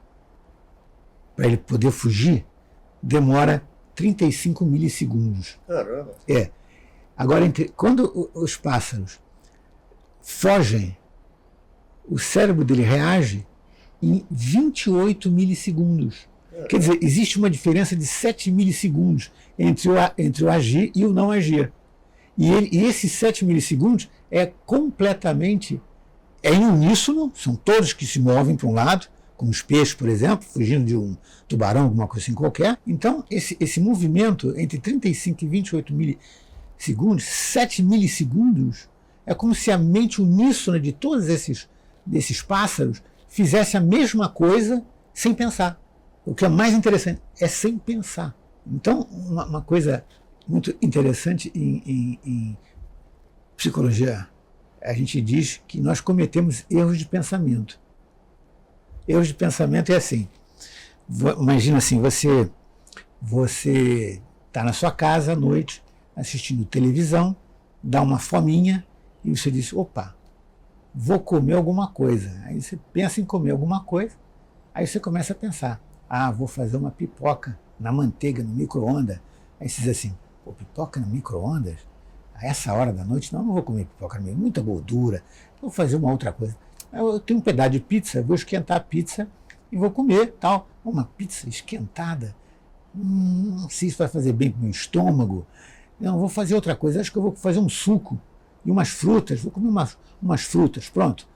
para ele poder fugir, demora 35 milissegundos. Caramba! Agora, quando os pássaros fogem, o cérebro dele reage em 28 milissegundos. Quer dizer, existe uma diferença de 7 milissegundos entre o agir e o não agir. E esses 7 milissegundos é completamente em uníssono, são todos que se movem para um lado, como os peixes, por exemplo, fugindo de um tubarão, alguma coisa assim qualquer. Então, esse movimento entre 35 e 28 milissegundos, 7 milissegundos, é como se a mente uníssona de todos desses pássaros fizesse a mesma coisa sem pensar. O que é mais interessante é sem pensar. Então, uma coisa muito interessante em psicologia, a gente diz que nós cometemos erros de pensamento. Erros de pensamento é assim. Imagina assim, você está na sua casa à noite, assistindo televisão, dá uma fominha, e você diz, opa, vou comer alguma coisa. Aí você pensa em comer alguma coisa, aí você começa a pensar, vou fazer uma pipoca na manteiga, no micro-ondas. Aí você diz assim, pipoca no micro-ondas? A essa hora da noite? Não vou comer pipoca, muita gordura, vou fazer uma outra coisa. Eu tenho um pedaço de pizza, vou esquentar a pizza e vou comer, tal. Uma pizza esquentada, não sei se isso vai fazer bem para o meu estômago. Não, vou fazer outra coisa, acho que eu vou fazer um suco e umas frutas, vou comer umas frutas, pronto.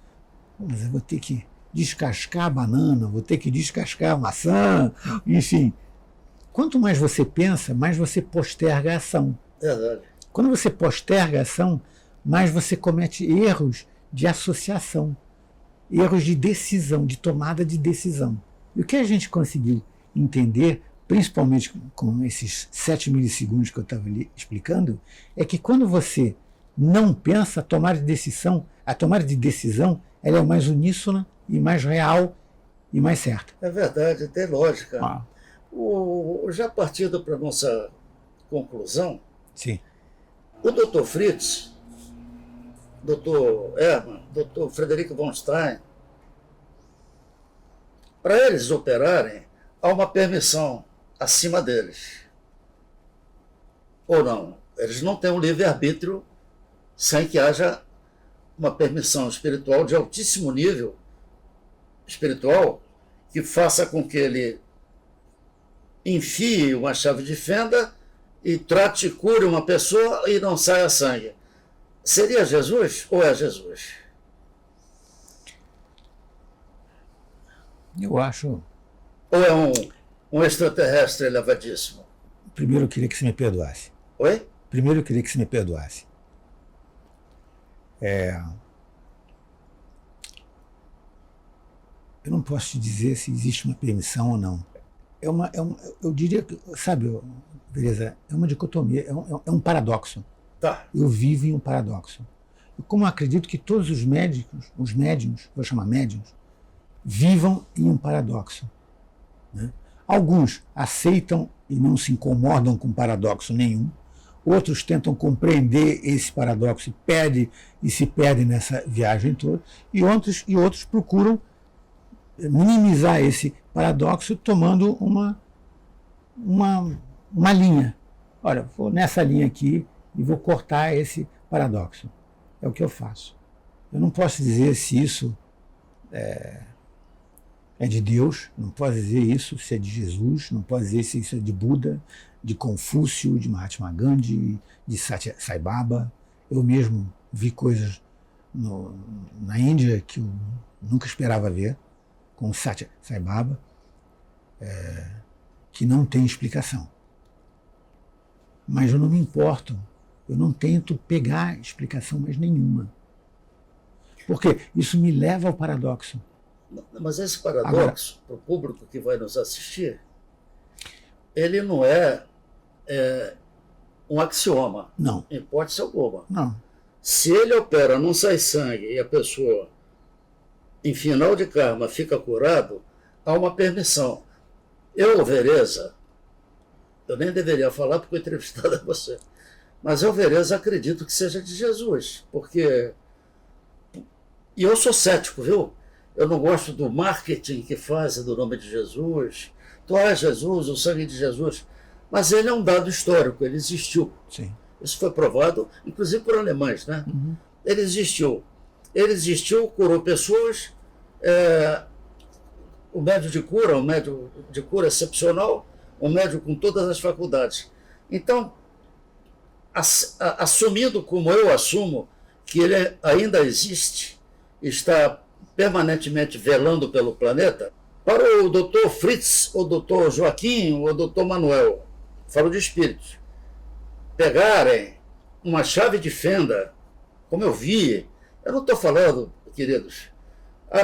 Mas eu vou ter que descascar a banana, vou ter que descascar a maçã, enfim. Quanto mais você pensa, mais você posterga a ação. Verdade. Quando você posterga a ação, mais você comete erros de associação, erros de decisão, de tomada de decisão. E o que a gente conseguiu entender, principalmente com esses 7 milissegundos que eu estava ali explicando, é que quando você não pensa, a tomada de decisão ela é mais uníssona e mais real e mais certa. É verdade, tem lógica. Já partindo para a nossa conclusão, sim. O Dr. Fritz, Dr. Hermann, Dr. Frederico von Stein, para eles operarem, há uma permissão acima deles. Ou não? Eles não têm um livre-arbítrio sem que haja uma permissão espiritual de altíssimo nível espiritual que faça com que ele enfie uma chave de fenda e trate e cure uma pessoa e não saia sangue. Seria Jesus ou é Jesus? Eu acho... Ou é um extraterrestre elevadíssimo? Primeiro eu queria que você me perdoasse. Oi? Primeiro eu queria que você me perdoasse. Eu não posso te dizer se existe uma permissão ou não. Eu diria que, sabe, beleza, é uma dicotomia, é um paradoxo. Tá. Eu vivo em um paradoxo. E como eu acredito que todos os médiuns, vou chamar médiuns, vivam em um paradoxo. Né? Alguns aceitam e não se incomodam com paradoxo nenhum, outros tentam compreender esse paradoxo e se perdem nessa viagem toda, e outros procuram minimizar esse paradoxo tomando uma linha. Olha, vou nessa linha aqui e vou cortar esse paradoxo. É o que eu faço. Eu não posso dizer se isso é de Deus, não posso dizer isso se é de Jesus, não posso dizer se isso é de Buda, de Confúcio, de Mahatma Gandhi, de Satya Sai Baba. Eu mesmo vi coisas na Índia que eu nunca esperava ver, com Satya Sai Baba, que não tem explicação. Mas eu não me importo, eu não tento pegar explicação mais nenhuma. Porque isso me leva ao paradoxo. Mas esse paradoxo, para o público que vai nos assistir, ele não é um axioma, não, em hipótese alguma. Não. Se ele opera, não sai sangue e a pessoa, em final de karma, fica curado, há uma permissão. Eu, Vereza, eu nem deveria falar porque o entrevistado é você, mas eu, Vereza, acredito que seja de Jesus, porque... E eu sou cético, viu? Eu não gosto do marketing que fazem do nome de Jesus. Tu és Jesus, o sangue de Jesus. Mas ele é um dado histórico, ele existiu. Sim. Isso foi provado, inclusive por alemães, né? Uhum. Ele existiu. Ele existiu, curou pessoas. O médium de cura, um médium de cura excepcional, um médium com todas as faculdades. Então, assumindo como eu assumo que ele ainda existe, está permanentemente velando pelo planeta, para o Dr. Fritz, o Dr. Joaquim, o Dr. Manuel, falo de espíritos, pegarem uma chave de fenda, como eu vi, eu não estou falando, queridos,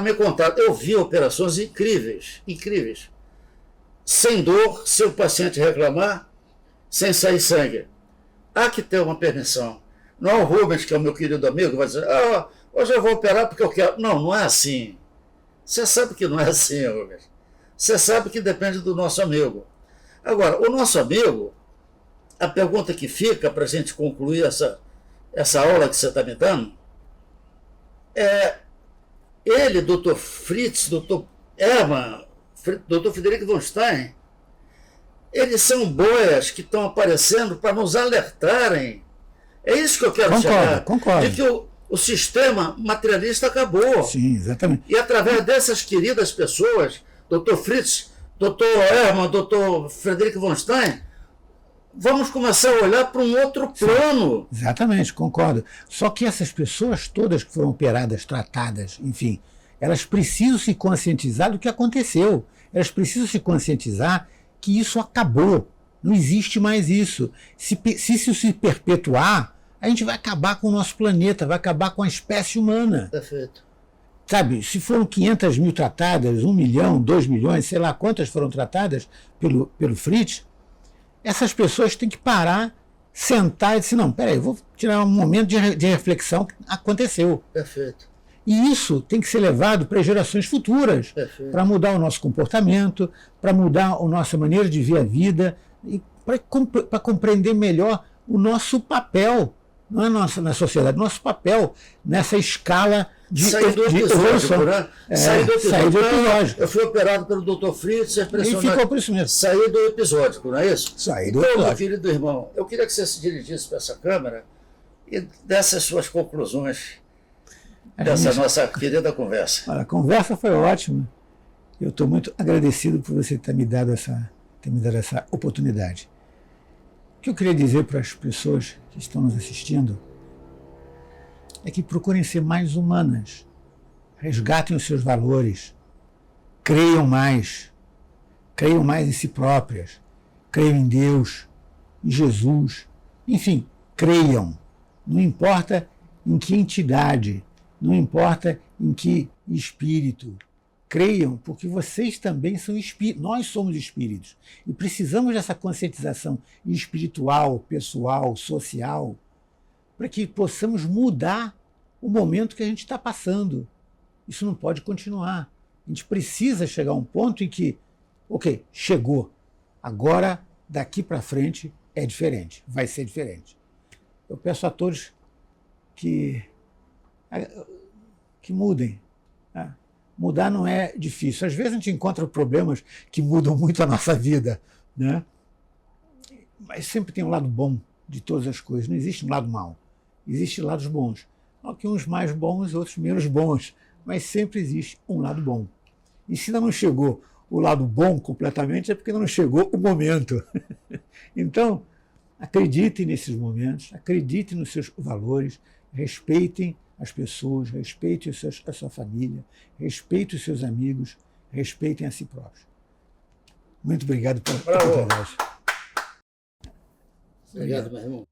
me contaram, eu vi operações incríveis, sem dor, se o paciente reclamar, sem sair sangue. Há que ter uma permissão. Não é o Rubens, que é o meu querido amigo, vai dizer, hoje eu vou operar porque eu quero. Não, não é assim. Você sabe que não é assim, Rubens. Você sabe que depende do nosso amigo. Agora, o nosso amigo, a pergunta que fica para a gente concluir essa aula que você está me dando, ele, Dr. Fritz, Dr. Hermann, Dr. Frederico von Stein, eles são boias que estão aparecendo para nos alertarem. É isso que eu quero chegar. Concordo. De que o sistema materialista acabou. Sim, exatamente. E através dessas queridas pessoas, Dr. Fritz, Dr. Hermann, Dr. Frederico von Stein, vamos começar a olhar para um outro plano. Sim, exatamente, concordo. Só que essas pessoas todas que foram operadas, tratadas, enfim, elas precisam se conscientizar do que aconteceu. Elas precisam se conscientizar que isso acabou. Não existe mais isso. Se isso se perpetuar, a gente vai acabar com o nosso planeta, vai acabar com a espécie humana. Perfeito. Sabe, se foram 500 mil tratadas, 1 milhão, 2 milhões, sei lá quantas foram tratadas pelo Fritz, essas pessoas têm que parar, sentar e dizer, não, peraí, vou tirar um momento de reflexão que aconteceu. Perfeito. E isso tem que ser levado para gerações futuras, para mudar o nosso comportamento, para mudar a nossa maneira de ver a vida, e para compreender melhor o nosso papel, não é na sociedade, nosso papel nessa escala de evolução. Né? Sair do episódio. Eu fui operado pelo Dr. Fritz, e ficou por isso mesmo. Sair do episódico, não é isso? Sair do episódio. Então, meu querido irmão, eu queria que você se dirigisse para essa câmera e desse as suas conclusões dessa nossa querida conversa. Olha, a conversa foi ótima. Eu estou muito agradecido por você ter me dado essa oportunidade. O que eu queria dizer para as pessoas que estão nos assistindo é que procurem ser mais humanas, resgatem os seus valores, creiam mais em si próprias, creiam em Deus, em Jesus, enfim, creiam. Não importa em que entidade, não importa em que espírito. Creiam, porque vocês também são espíritos, nós somos espíritos. E precisamos dessa conscientização espiritual, pessoal, social, para que possamos mudar o momento que a gente está passando. Isso não pode continuar. A gente precisa chegar a um ponto em que, ok, chegou. Agora, daqui para frente, é diferente, vai ser diferente. Eu peço a todos que mudem. Né? Mudar não é difícil. Às vezes a gente encontra problemas que mudam muito a nossa vida, né? Mas sempre tem um lado bom de todas as coisas. Não existe um lado mau. Existem lados bons. Uns mais bons, outros menos bons. Mas sempre existe um lado bom. E se ainda não chegou o lado bom completamente, é porque ainda não chegou o momento. Então, acreditem nesses momentos, acreditem nos seus valores, respeitem as pessoas, respeitem a sua família, respeitem os seus amigos, respeitem a si próprios. Muito obrigado pela oportunidade. Obrigado, meu irmão.